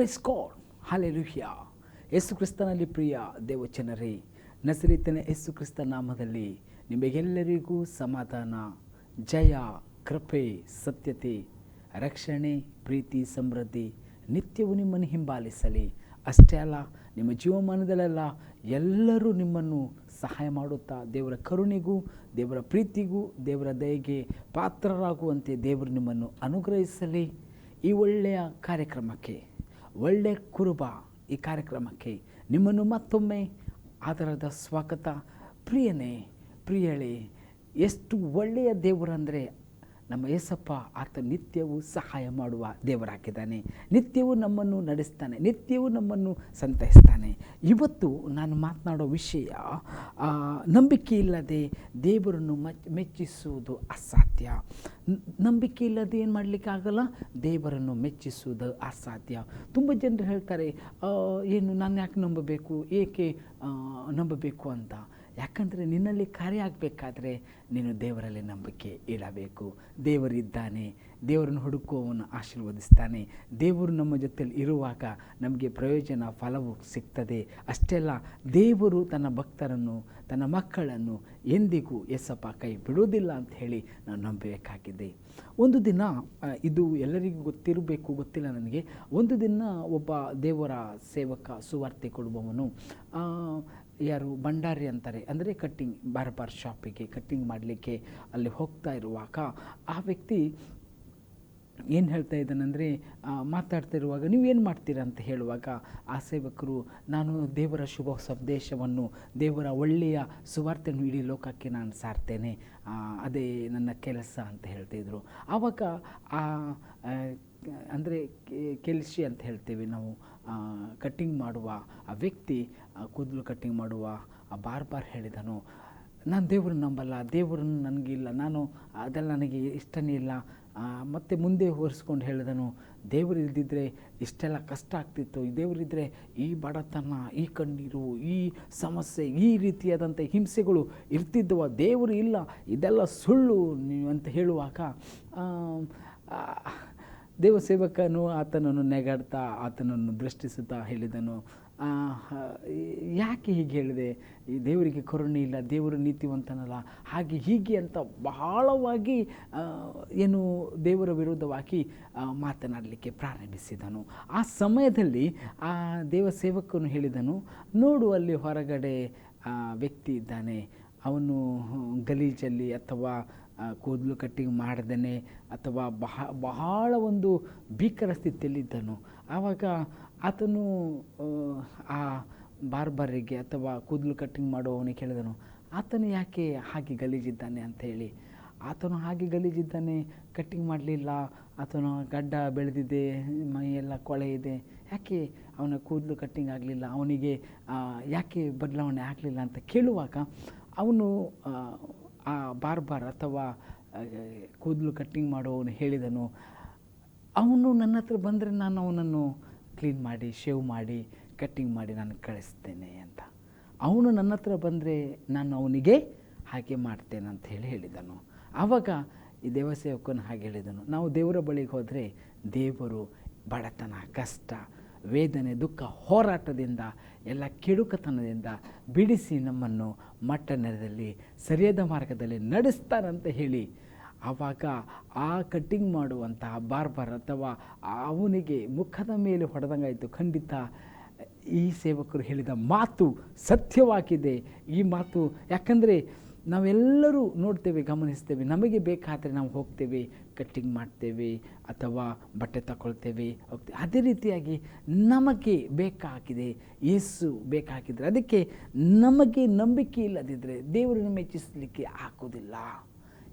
Praise God, hallelujah. ಯೇಸು ಕ್ರಿಸ್ತನಲ್ಲಿ ಪ್ರಿಯ ದೇವಜನರೇ, ನಜರೇತಿನ ಯೇಸು ಕ್ರಿಸ್ತ ನಾಮದಲ್ಲಿ ನಿಮಗೆಲ್ಲರಿಗೂ ಸಮಾಧಾನ, ಜಯ, ಕೃಪೆ, ಸತ್ಯತೆ, ರಕ್ಷಣೆ, ಪ್ರೀತಿ, ಸಮೃದ್ಧಿ ನಿತ್ಯವೂ ನಿಮ್ಮನ್ನು ಹಿಂಬಾಲಿಸಲಿ. ಅಷ್ಟೇ ಅಲ್ಲ, ನಿಮ್ಮ ಜೀವಮಾನದಲ್ಲೆಲ್ಲ ಎಲ್ಲರೂ ನಿಮ್ಮನ್ನು ಸಹಾಯ ಮಾಡುತ್ತಾ ದೇವರ ಕರುಣೆಗೂ, ದೇವರ ಪ್ರೀತಿಗೂ, ದೇವರ ದಯೆಗೆ ಪಾತ್ರರಾಗುವಂತೆ ದೇವರು ನಿಮ್ಮನ್ನು ಅನುಗ್ರಹಿಸಲಿ. ಈ ಒಳ್ಳೆಯ ಕಾರ್ಯಕ್ರಮಕ್ಕೆ, ಒಳ್ಳೆಯ ಕುರುಬ ಈ ಕಾರ್ಯಕ್ರಮಕ್ಕೆ ನಿಮ್ಮನ್ನು ಮತ್ತೊಮ್ಮೆ ಆದರದ ಸ್ವಾಗತ. ಪ್ರಿಯನೇ, ಪ್ರಿಯಳೇ, ಎಷ್ಟು ಒಳ್ಳೆಯ ದೇವರಂದರೆ ನಮ್ಮ ಯೇಸಪ್ಪ. ಆತ ನಿತ್ಯವೂ ಸಹಾಯ ಮಾಡುವ ದೇವರಾಗಿದ್ದಾನೆ. ನಿತ್ಯವೂ ನಮ್ಮನ್ನು ನಡೆಸ್ತಾನೆ, ನಿತ್ಯವೂ ನಮ್ಮನ್ನು ಸಂತೈಸ್ತಾನೆ. ಇವತ್ತು ನಾನು ಮಾತನಾಡೋ ವಿಷಯ, ನಂಬಿಕೆ ಇಲ್ಲದೆ ದೇವರನ್ನು ಮೆಚ್ಚಿಸುವುದು ಅಸಾಧ್ಯ. ನಂಬಿಕೆ ಇಲ್ಲದೆ ಏನು ಮಾಡಲಿಕ್ಕಾಗಲ್ಲ, ದೇವರನ್ನು ಮೆಚ್ಚಿಸುವುದು ಅಸಾಧ್ಯ. ತುಂಬ ಜನರು ಹೇಳ್ತಾರೆ, ಏನು ನಾನು ಯಾಕೆ ನಂಬಬೇಕು, ಏಕೆ ನಂಬಬೇಕು ಅಂತ. ಯಾಕಂದರೆ ನಿನ್ನಲ್ಲಿ ಕಾರ್ಯ ಆಗಬೇಕಾದ್ರೆ ನೀನು ದೇವರಲ್ಲಿ ನಂಬಿಕೆ ಇಡಬೇಕು. ದೇವರಿದ್ದಾನೆ, ದೇವರನ್ನು ಹುಡುಕುವವನು ಆಶೀರ್ವದಿಸ್ತಾನೆ. ದೇವರು ನಮ್ಮ ಜೊತೆಯಲ್ಲಿ ಇರುವಾಗ ನಮಗೆ ಪ್ರಯೋಜನ, ಫಲವು ಸಿಗ್ತದೆ. ಅಷ್ಟೇ ಅಲ್ಲ, ದೇವರು ತನ್ನ ಭಕ್ತರನ್ನು, ತನ್ನ ಮಕ್ಕಳನ್ನು ಎಂದಿಗೂ ಯೇಸಪ್ಪ ಕೈ ಬಿಡುವುದಿಲ್ಲ ಅಂತ ಹೇಳಿ ನಾವು ನಂಬಬೇಕಾಗಿದೆ. ಒಂದು ದಿನ, ಇದು ಎಲ್ಲರಿಗೂ ಗೊತ್ತಿರಬೇಕು, ಗೊತ್ತಿಲ್ಲ ನನಗೆ. ಒಂದು ದಿನ ಒಬ್ಬ ದೇವರ ಸೇವಕ, ಸುವಾರ್ತೆ ಕೊಡುವವನು, ಯಾರು ಭಂಡಾರಿ ಅಂತಾರೆ, ಅಂದರೆ ಕಟ್ಟಿಂಗ್, ಬಾರ್ಬರ್ ಶಾಪಿಗೆ ಕಟ್ಟಿಂಗ್ ಮಾಡಲಿಕ್ಕೆ ಅಲ್ಲಿ ಹೋಗ್ತಾ ಇರುವಾಗ ಆ ವ್ಯಕ್ತಿ ಏನು ಹೇಳ್ತಾ ಇದ್ದಾನಂದರೆ, ಮಾತಾಡ್ತಾ ಇರುವಾಗ ನೀವು ಏನು ಮಾಡ್ತೀರಾ ಅಂತ ಹೇಳುವಾಗ ಆ ಸೇವಕರು, ನಾನು ದೇವರ ಶುಭ ಸಂದೇಶವನ್ನು, ದೇವರ ಒಳ್ಳೆಯ ಸುವಾರ್ತೆಯನ್ನು ಇಡೀ ಲೋಕಕ್ಕೆ ನಾನು ಸಾರ್ತೇನೆ, ಅದೇ ನನ್ನ ಕೆಲಸ ಅಂತ ಹೇಳ್ತಾಯಿದ್ರು. ಆವಾಗ ಅಂದರೆ ಕೆಲ್ಸಿ ಅಂತ ಹೇಳ್ತೇವೆ ನಾವು, ಕಟ್ಟಿಂಗ್ ಮಾಡುವ ಆ ವ್ಯಕ್ತಿ, ಕೂದಲು ಕಟ್ಟಿಂಗ್ ಮಾಡುವ ಆ ಬಾರ್ಬರ್ ಹೇಳಿದನು, ನಾನು ದೇವ್ರನ್ನ ನಂಬಲ್ಲ, ದೇವ್ರನ್ನ ನನಗಿಲ್ಲ, ನಾನು ಅದೆಲ್ಲ ನನಗೆ ಇಷ್ಟನೇ ಇಲ್ಲ. ಮತ್ತು ಮುಂದೆ ಹೊರಿಸ್ಕೊಂಡು ಹೇಳಿದನು, ದೇವರು ಇಲ್ದಿದ್ದರೆ ಇಷ್ಟೆಲ್ಲ ಕಷ್ಟ ಆಗ್ತಿತ್ತು, ದೇವರಿದ್ದರೆ ಈ ಬಡತನ, ಈ ಕಣ್ಣೀರು, ಈ ಸಮಸ್ಯೆ, ಈ ರೀತಿಯಾದಂಥ ಹಿಂಸೆಗಳು ಇರ್ತಿದ್ದವ, ದೇವರು ಇಲ್ಲ, ಇದೆಲ್ಲ ಸುಳ್ಳು ನೀವು ಅಂತ ಹೇಳುವಾಗ ದೇವಸೇವಕನು ಆತನನ್ನು ನೆಗಾಡ್ತಾ, ಆತನನ್ನು ದೃಷ್ಟಿಸುತ್ತಾ ಹೇಳಿದನು, ಯಾಕೆ ಹೀಗೆ ಹೇಳಿದೆ, ಈ ದೇವರಿಗೆ ಕರುಣೆ ಇಲ್ಲ, ದೇವರು ನೀತಿವಂತನಲ್ಲ, ಹಾಗೆ ಹೀಗೆ ಅಂತ ಬಹಳವಾಗಿ ಏನು ದೇವರ ವಿರುದ್ಧವಾಗಿ ಮಾತನಾಡಲಿಕ್ಕೆ ಪ್ರಾರಂಭಿಸಿದನು. ಆ ಸಮಯದಲ್ಲಿ ಆ ದೇವಸೇವಕನು ಹೇಳಿದನು, ನೋಡು, ಅಲ್ಲಿ ಹೊರಗಡೆ ವ್ಯಕ್ತಿ ಇದ್ದಾನೆ, ಅವನು ಗಲೀಜಲ್ಲಿ ಅಥವಾ ಕೂದಲು ಕಟ್ಟಿಂಗ್ ಮಾಡ್ದೇ ಅಥವಾ ಬಹಳ ಒಂದು ಭೀಕರ ಸ್ಥಿತಿಯಲ್ಲಿದ್ದನು. ಆವಾಗ ಆತನು ಆ ಬಾರ್ಬರಿಗೆ ಅಥವಾ ಕೂದಲು ಕಟ್ಟಿಂಗ್ ಮಾಡುವವನಿಗೆ ಹೇಳಿದನು, ಆತನು ಯಾಕೆ ಹಾಗೆ ಗಲೀಜಿದ್ದಾನೆ ಅಂಥೇಳಿ. ಆತನು ಹಾಗೆ ಗಲೀಜಿದ್ದಾನೆ, ಕಟ್ಟಿಂಗ್ ಮಾಡಲಿಲ್ಲ, ಆತನು ಗಡ್ಡ ಬೆಳೆದಿದೆ, ಮೈಯೆಲ್ಲ ಕೊಳೆ ಇದೆ, ಯಾಕೆ ಅವನ ಕೂದಲು ಕಟ್ಟಿಂಗ್ ಆಗಲಿಲ್ಲ, ಅವನಿಗೆ ಯಾಕೆ ಬದಲಾವಣೆ ಆಗಲಿಲ್ಲ ಅಂತ ಕೇಳುವಾಗ ಅವನು, ಆ ಬಾರ್ಬರ್ ಅಥವಾ ಕೂದಲು ಕಟ್ಟಿಂಗ್ ಮಾಡೋವನು ಹೇಳಿದನು, ಅವನು ನನ್ನ ಹತ್ರ ಬಂದರೆ ನಾನು ಅವನನ್ನು ಕ್ಲೀನ್ ಮಾಡಿ, ಶೇವ್ ಮಾಡಿ, ಕಟ್ಟಿಂಗ್ ಮಾಡಿ ನಾನು ಕಳಿಸ್ತೇನೆ ಅಂತ. ಅವನು ನನ್ನ ಹತ್ರ ಬಂದರೆ ನಾನು ಅವನಿಗೆ ಹಾಗೆ ಮಾಡ್ತೇನೆ ಅಂತ ಹೇಳಿದನು. ಆವಾಗ ಈ ದೇವಸೇವಕನು ಹಾಗೆ ಹೇಳಿದನು, ನಾವು ದೇವರ ಬಳಿಗೆ ಹೋದರೆ ದೇವರು ಬಡತನ, ಕಷ್ಟ, ವೇದನೆ, ದುಃಖ, ಹೋರಾಟದಿಂದ, ಎಲ್ಲ ಕೆಡುಕತನದಿಂದ ಬಿಡಿಸಿ ನಮ್ಮನ್ನು ಮಟ್ಟ ನೆಲದಲ್ಲಿ ಸರಿಯಾದ ಮಾರ್ಗದಲ್ಲಿ ನಡೆಸ್ತಾರಂತ ಹೇಳಿ, ಆವಾಗ ಆ ಕಟ್ಟಿಂಗ್ ಮಾಡುವಂತಹ ಬಾರ್ಬರ್ ಅಥವಾ ಅವನಿಗೆ ಮುಖದ ಮೇಲೆ ಹೊಡೆದಂಗಾಯಿತು. ಖಂಡಿತ ಈ ಸೇವಕರು ಹೇಳಿದ ಮಾತು ಸತ್ಯವಾಗಿದೆ. ಈ ಮಾತು, ಯಾಕಂದರೆ ನಾವೆಲ್ಲರೂ ನೋಡ್ತೇವೆ, ಗಮನಿಸ್ತೇವೆ, ನಮಗೆ ಬೇಕಾದರೆ ನಾವು ಹೋಗ್ತೇವೆ, ಕಟ್ಟಿಂಗ್ ಮಾಡ್ತೇವೆ ಅಥವಾ ಬಟ್ಟೆ ತಗೊಳ್ತೇವೆ, ಹೋಗ್ತೇವೆ. ಅದೇ ರೀತಿಯಾಗಿ ನಮಗೆ ಬೇಕಾಗಿದೆ, ಯೇಸು ಬೇಕಾಗಿದ್ದರೆ, ಅದಕ್ಕೆ ನಮಗೆ ನಂಬಿಕೆ ಇಲ್ಲದಿದ್ದರೆ ದೇವರನ್ನು ಮೆಚ್ಚಿಸಲಿಕ್ಕೆ ಆಗೋದಿಲ್ಲ.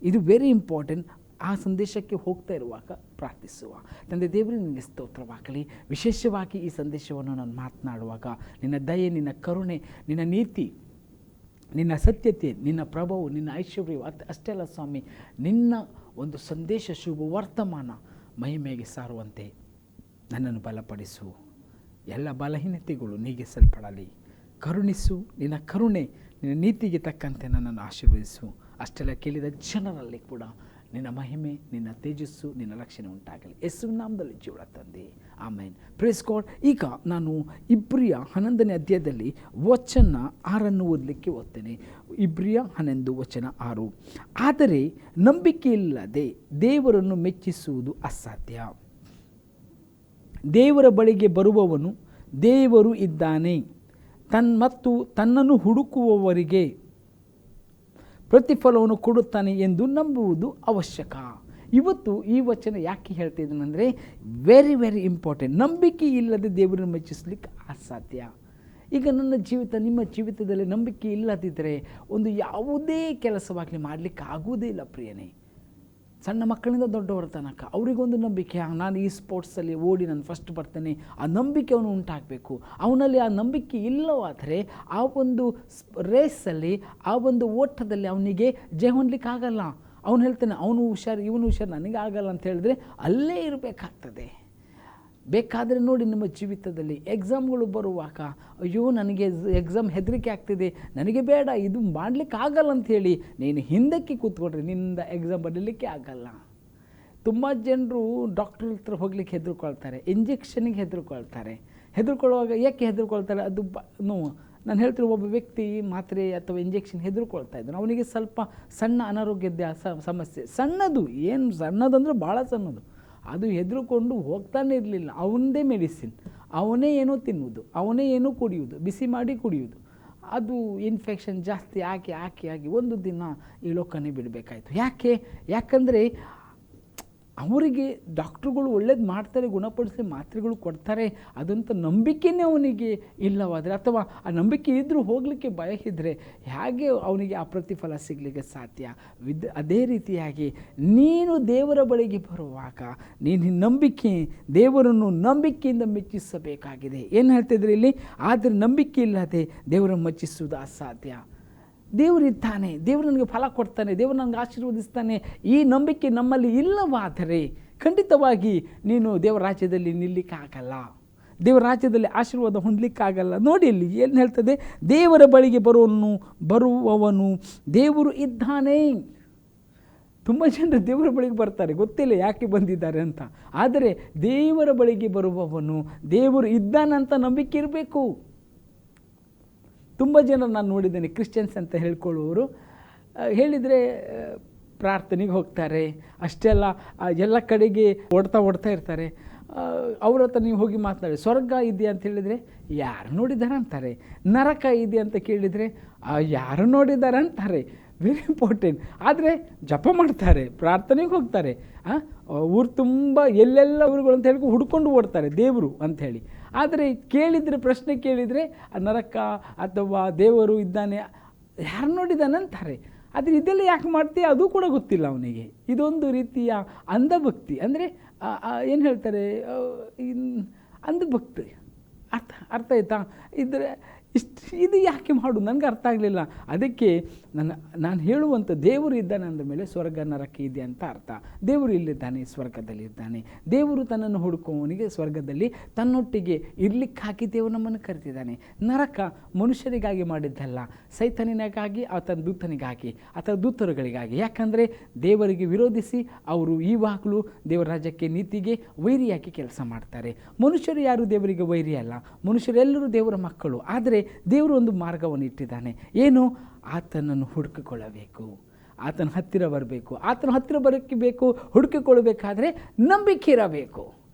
ಇದು ವೆರಿ ಇಂಪಾರ್ಟೆಂಟ್. ಆ ಸಂದೇಶಕ್ಕೆ ಹೋಗ್ತಾ ಇರುವಾಗ ಪ್ರಾರ್ಥಿಸುವ. ತಂದೆ ದೇವರಿಗೆ ನಿನಗೆ ಸ್ತೋತ್ರವಾಗಲಿ. ವಿಶೇಷವಾಗಿ ಈ ಸಂದೇಶವನ್ನು ನಾನು ಮಾತನಾಡುವಾಗ ನಿನ್ನ ದಯೆ, ನಿನ್ನ ಕರುಣೆ, ನಿನ್ನ ನೀತಿ, ನಿನ್ನ ಸತ್ಯತೆ, ನಿನ್ನ ಪ್ರಭಾವ, ನಿನ್ನ ಐಶ್ವರ್ಯ, ಅಷ್ಟೇ ಅಲ್ಲ ಸ್ವಾಮಿ, ನಿನ್ನ ಒಂದು ಸಂದೇಶ, ಶುಭ ವರ್ತಮಾನ ಮಹಿಮೆಗೆ ಸಾರುವಂತೆ ನನ್ನನ್ನು ಬಲಪಡಿಸು. ಎಲ್ಲ ಬಲಹೀನತೆಗಳು ನೀಗಿಸಲ್ಪಡಲಿ. ಕರುಣಿಸು. ನಿನ್ನ ಕರುಣೆ, ನಿನ್ನ ನೀತಿಗೆ ತಕ್ಕಂತೆ ನನ್ನನ್ನು ಆಶೀರ್ವದಿಸು. ಅಷ್ಟೆಲ್ಲ ಕೇಳಿದ ಜನರಲ್ಲಿ ಕೂಡ ನಿನ್ನ ಮಹಿಮೆ, ನಿನ್ನ ತೇಜಸ್ಸು, ನಿನ್ನ ರಕ್ಷಣೆ ಉಂಟಾಗಲಿ. ಯೇಸುವಿನ ನಾಮದಲ್ಲಿ ಜೀವ ತಂದೆ, ಆಮೇನ್. Praise god. ಈಗ ನಾನು ಇಬ್ರಿಯ 11ನೇ ಅಧ್ಯಾಯದಲ್ಲಿ ವಚನ 6 ಓದಲಿಕ್ಕೆ ಓದ್ತೇನೆ. ಇಬ್ರಿಯ 11 ವಚನ 6. ಆದರೆ ನಂಬಿಕೆ ಇಲ್ಲದೆ ದೇವರನ್ನು ಮೆಚ್ಚಿಸುವುದು ಅಸಾಧ್ಯ. ದೇವರ ಬಳಿಗೆ ಬರುವವನು ದೇವರು ಇದ್ದಾನೆ ಮತ್ತು ತನ್ನನ್ನು ಹುಡುಕುವವರಿಗೆ ಪ್ರತಿಫಲವನ್ನು ಕೊಡುತ್ತಾನೆ ಎಂದು ನಂಬುವುದು ಅವಶ್ಯಕ. ಇವತ್ತು ಈ ವಚನ ಯಾಕೆ ಹೇಳ್ತಾ ಇದ್ದೇನೆಂದರೆ, ವೆರಿ ವೆರಿ ಇಂಪಾರ್ಟೆಂಟ್. ನಂಬಿಕೆ ಇಲ್ಲದೆ ದೇವರನ್ನು ಮೆಚ್ಚಿಸಲಿಕ್ಕೆ ಅಸಾಧ್ಯ. ಈಗ ನನ್ನ ಜೀವಿತ, ನಿಮ್ಮ ಜೀವಿತದಲ್ಲಿ ನಂಬಿಕೆ ಇಲ್ಲದಿದ್ದರೆ ಒಂದು ಯಾವುದೇ ಕೆಲಸವಾಗಲಿ ಮಾಡಲಿಕ್ಕೆ ಆಗುವುದೇ ಇಲ್ಲ ಪ್ರಿಯನೇ. ಸಣ್ಣ ಮಕ್ಕಳಿಂದ ದೊಡ್ಡವರ ತನಕ ಅವರಿಗೊಂದು ನಂಬಿಕೆ, ನಾನು ಈ ಸ್ಪೋರ್ಟ್ಸಲ್ಲಿ ಓಡಿ ನಾನು ಫಸ್ಟ್ ಬರ್ತೇನೆ, ಆ ನಂಬಿಕೆ ಅವನು ಉಂಟಾಗಬೇಕು. ಅವನಲ್ಲಿ ಆ ನಂಬಿಕೆ ಇಲ್ಲವಾದರೆ ಆ ಒಂದು ರೇಸಲ್ಲಿ, ಆ ಒಂದು ಓಟದಲ್ಲಿ ಅವನಿಗೆ ಜಯ ಹೊಂದಲಿಕ್ಕಾಗಲ್ಲ. ಅವನು ಹೇಳ್ತಾನೆ, ಅವನು ಹುಷಾರು, ಇವನು ಹುಷಾರು, ನನಗೆ ಆಗಲ್ಲ ಅಂತ ಹೇಳಿದ್ರೆ ಅಲ್ಲೇ ಇರಬೇಕಾಗ್ತದೆ. ಬೇಕಾದರೆ ನೋಡಿ, ನಿಮ್ಮ ಜೀವಿತದಲ್ಲಿ ಎಕ್ಸಾಮ್ಗಳು ಬರುವಾಗ, ಅಯ್ಯೋ ನನಗೆ ಎಕ್ಸಾಮ್ ಹೆದರಿಕೆ ಆಗ್ತಿದೆ, ನನಗೆ ಬೇಡ, ಇದು ಮಾಡಲಿಕ್ಕೆ ಆಗಲ್ಲ ಅಂಥೇಳಿ ನೀನು ಹಿಂದಕ್ಕೆ ಕೂತ್ಕೊಂಡ್ರೆ ನಿನ್ನಿಂದ ಎಕ್ಸಾಮ್ ಬರಲಿಕ್ಕೆ ಆಗಲ್ಲ. ತುಂಬ ಜನರು ಡಾಕ್ಟ್ರ್ ಹತ್ರ ಹೋಗ್ಲಿಕ್ಕೆ ಹೆದರ್ಕೊಳ್ತಾರೆ, ಇಂಜೆಕ್ಷನಿಗೆ ಹೆದರ್ಕೊಳ್ಳುವಾಗ ಯಾಕೆ ಹೆದರ್ಕೊಳ್ತಾರೆ? ಅದು ನೋವು. ನಾನು ಹೇಳ್ತೀನಿ, ಒಬ್ಬ ವ್ಯಕ್ತಿ ಮಾತ್ರೆ ಅಥವಾ ಇಂಜೆಕ್ಷನ್ ಹೆದರ್ಕೊಳ್ತಾ ಇದ್ದಾನೆ. ಅವನಿಗೆ ಸ್ವಲ್ಪ ಸಣ್ಣ ಅನಾರೋಗ್ಯದ ಸಮಸ್ಯೆ, ಸಣ್ಣದು, ಏನು ಸಣ್ಣದಂದರೆ ಭಾಳ ಸಣ್ಣದು, ಅದು ಹೆದರ್ಕೊಂಡು ಹೋಗ್ತಾನೆ ಇರಲಿಲ್ಲ. ಅವನದೇ ಮೆಡಿಸಿನ್, ಅವನೇ ಏನೋ ತಿನ್ನುವುದು, ಅವನೇ ಏನೋ ಕುಡಿಯುವುದು, ಬಿಸಿ ಮಾಡಿ ಕುಡಿಯುವುದು. ಅದು ಇನ್ಫೆಕ್ಷನ್ ಜಾಸ್ತಿ ಆಗಿ ಒಂದು ದಿನ ಈ ಲೋಕನೇ ಬಿಡಬೇಕಾಯ್ತು. ಯಾಕಂದರೆ ಅವರಿಗೆ ಡಾಕ್ಟ್ರುಗಳು ಒಳ್ಳೇದು ಮಾಡ್ತಾರೆ, ಗುಣಪಡಿಸಿ ಮಾತ್ರೆಗಳು ಕೊಡ್ತಾರೆ, ಅದಂಥ ನಂಬಿಕೆಯೇ ಅವನಿಗೆ ಇಲ್ಲವಾದರೆ, ಅಥವಾ ಆ ನಂಬಿಕೆ ಇದ್ದರೂ ಹೋಗಲಿಕ್ಕೆ ಭಯ ಇದ್ದರೆ ಹೇಗೆ ಅವನಿಗೆ ಆ ಪ್ರತಿಫಲ ಸಿಗಲಿಕ್ಕೆ ಸಾಧ್ಯ? ಅದೇ ರೀತಿಯಾಗಿ ನೀನು ದೇವರ ಬಳಿಗೆ ಬರುವಾಗ ನೀನು ದೇವರನ್ನು ನಂಬಿಕೆಯಿಂದ ಮೆಚ್ಚಿಸಬೇಕಾಗಿದೆ. ಏನು ಹೇಳ್ತಿದ್ರೆ ಇಲ್ಲಿ? ಆದರೆ ನಂಬಿಕೆ ಇಲ್ಲದೆ ದೇವರನ್ನು ಮೆಚ್ಚಿಸುವುದು ಅಸಾಧ್ಯ. ದೇವರಿದ್ದಾನೆ, ದೇವರು ನನಗೆ ಫಲ ಕೊಡ್ತಾನೆ, ದೇವರು ನನಗೆ ಆಶೀರ್ವದಿಸ್ತಾನೆ, ಈ ನಂಬಿಕೆ ನಮ್ಮಲ್ಲಿ ಇಲ್ಲವಾದರೆ ಖಂಡಿತವಾಗಿ ನೀನು ದೇವರ ರಾಜ್ಯದಲ್ಲಿ ನಿಲ್ಲಕ್ಕಾಗಲ್ಲ, ದೇವರ ರಾಜ್ಯದಲ್ಲಿ ಆಶೀರ್ವಾದ ಹೊಂದಲಿಕ್ಕಾಗಲ್ಲ. ನೋಡಿ ಇಲ್ಲಿ ಏನು ಹೇಳ್ತದೆ? ದೇವರ ಬಳಿಗೆ ಬರುವವನು ದೇವರು ಇದ್ದಾನೆ. ತುಂಬ ಜನರು ದೇವರ ಬಳಿಗೆ ಬರ್ತಾರೆ, ಗೊತ್ತಿಲ್ಲ ಯಾಕೆ ಬಂದಿದ್ದಾರೆ ಅಂತ. ಆದರೆ ದೇವರ ಬಳಿಗೆ ಬರುವವನು ದೇವರು ಇದ್ದಾನಂತ ನಂಬಿಕೆ ಇರಬೇಕು. ತುಂಬ ಜನ ನಾನು ನೋಡಿದ್ದೇನೆ, ಕ್ರಿಶ್ಚಿಯನ್ಸ್ ಅಂತ ಹೇಳ್ಕೊಳ್ಳುವವರು ಹೇಳಿದರೆ ಪ್ರಾರ್ಥನೆಗೆ ಹೋಗ್ತಾರೆ, ಅಷ್ಟೆಲ್ಲ ಎಲ್ಲ ಕಡೆಗೆ ಓಡ್ತಾ ಇರ್ತಾರೆ. ಅವ್ರ ಹತ್ರ ನೀವು ಹೋಗಿ ಮಾತನಾಡಿ, ಸ್ವರ್ಗ ಇದೆಯಾ ಅಂತ ಹೇಳಿದರೆ ಯಾರು ನೋಡಿದ್ದಾರೆ ಅಂತಾರೆ, ನರಕ ಇದೆ ಅಂತ ಕೇಳಿದರೆ ಯಾರು ನೋಡಿದ್ದಾರೆ ಅಂತಾರೆ. Very important. ಆದರೆ ಜಪ ಮಾಡ್ತಾರೆ, ಪ್ರಾರ್ಥನೆಗೆ ಹೋಗ್ತಾರೆ, ಊರು ತುಂಬ ಎಲ್ಲೆಲ್ಲ ಊರುಗಳು ಅಂತ ಹೇಳ್ಕೊಂಡು ಹುಡ್ಕೊಂಡು ಓಡ್ತಾರೆ ದೇವರು ಅಂಥೇಳಿ. ಆದರೆ ಪ್ರಶ್ನೆ ಕೇಳಿದರೆ ನರಕ ಅಥವಾ ದೇವರು ಇದ್ದಾನೆ, ಯಾರು ನೋಡಿದ್ದಾನೆ ಅಂತಾರೆ. ಆದರೆ ಇದೆಲ್ಲ ಯಾಕೆ ಮಾಡ್ತೀಯ ಅದು ಕೂಡ ಗೊತ್ತಿಲ್ಲ ಅವನಿಗೆ. ಇದೊಂದು ರೀತಿಯ ಅಂಧಭಕ್ತಿ, ಅಂದರೆ ಏನು ಹೇಳ್ತಾರೆ, ಅಂಧಭಕ್ತಿ. ಅರ್ಥ ಆಯ್ತಾ? ಇದು ಯಾಕೆ ಮಾಡು, ನನಗೆ ಅರ್ಥ ಆಗಲಿಲ್ಲ. ಅದಕ್ಕೆ ನಾನು ಹೇಳುವಂಥ ದೇವರು ಇದ್ದಾನೆ ಅಂದ ಮೇಲೆ ಸ್ವರ್ಗ ನರಕ ಇದೆ ಅಂತ ಅರ್ಥ. ದೇವರು ಇಲ್ಲಿದ್ದಾನೆ, ಸ್ವರ್ಗದಲ್ಲಿದ್ದಾನೆ. ದೇವರು ತನ್ನನ್ನು ಹುಡುಕುವವನಿಗೆ ಸ್ವರ್ಗದಲ್ಲಿ ತನ್ನೊಟ್ಟಿಗೆ ಇರಲಿಕ್ಕಾಗಿ ದೇವರು ನಮ್ಮನ್ನು ಕರೆದಿದ್ದಾನೆ. ನರಕ ಮನುಷ್ಯರಿಗಾಗಿ ಮಾಡಿದ್ದಲ್ಲ, ಸೈತಾನಿಗಾಗಿ, ಆತನ ದೂತನಿಗಾಗಿ ಅಥವಾ ದೂತರುಗಳಿಗಾಗಿ. ಯಾಕಂದರೆ ದೇವರಿಗೆ ವಿರೋಧಿಸಿ ಅವರು ಈವಾಗಲೂ ದೇವರ ರಾಜ್ಯಕ್ಕೆ, ನೀತಿಗೆ ವೈರಿಯಾಗಿ ಕೆಲಸ ಮಾಡ್ತಾರೆ. ಮನುಷ್ಯರು ಯಾರು ದೇವರಿಗೆ ವೈರಿ ಅಲ್ಲ, ಮನುಷ್ಯರೆಲ್ಲರೂ ದೇವರ ಮಕ್ಕಳು. ಆದರೆ ದೇವರು ಒಂದು ಮಾರ್ಗವನ್ನು ಇಟ್ಟಿದ್ದಾನೆ. ಏನು? ಆತನನ್ನು ಹುಡುಕಿಕೊಳ್ಳಬೇಕು, ಆತನ ಹತ್ತಿರ ಬರಬೇಕು. ಆತನ ಹತ್ತಿರ ಬರಬೇಕು, ಹುಡುಕಿಕೊಳ್ಳಬೇಕಾದ್ರೆ ನಂಬಿಕೆ ಇರಬೇಕು.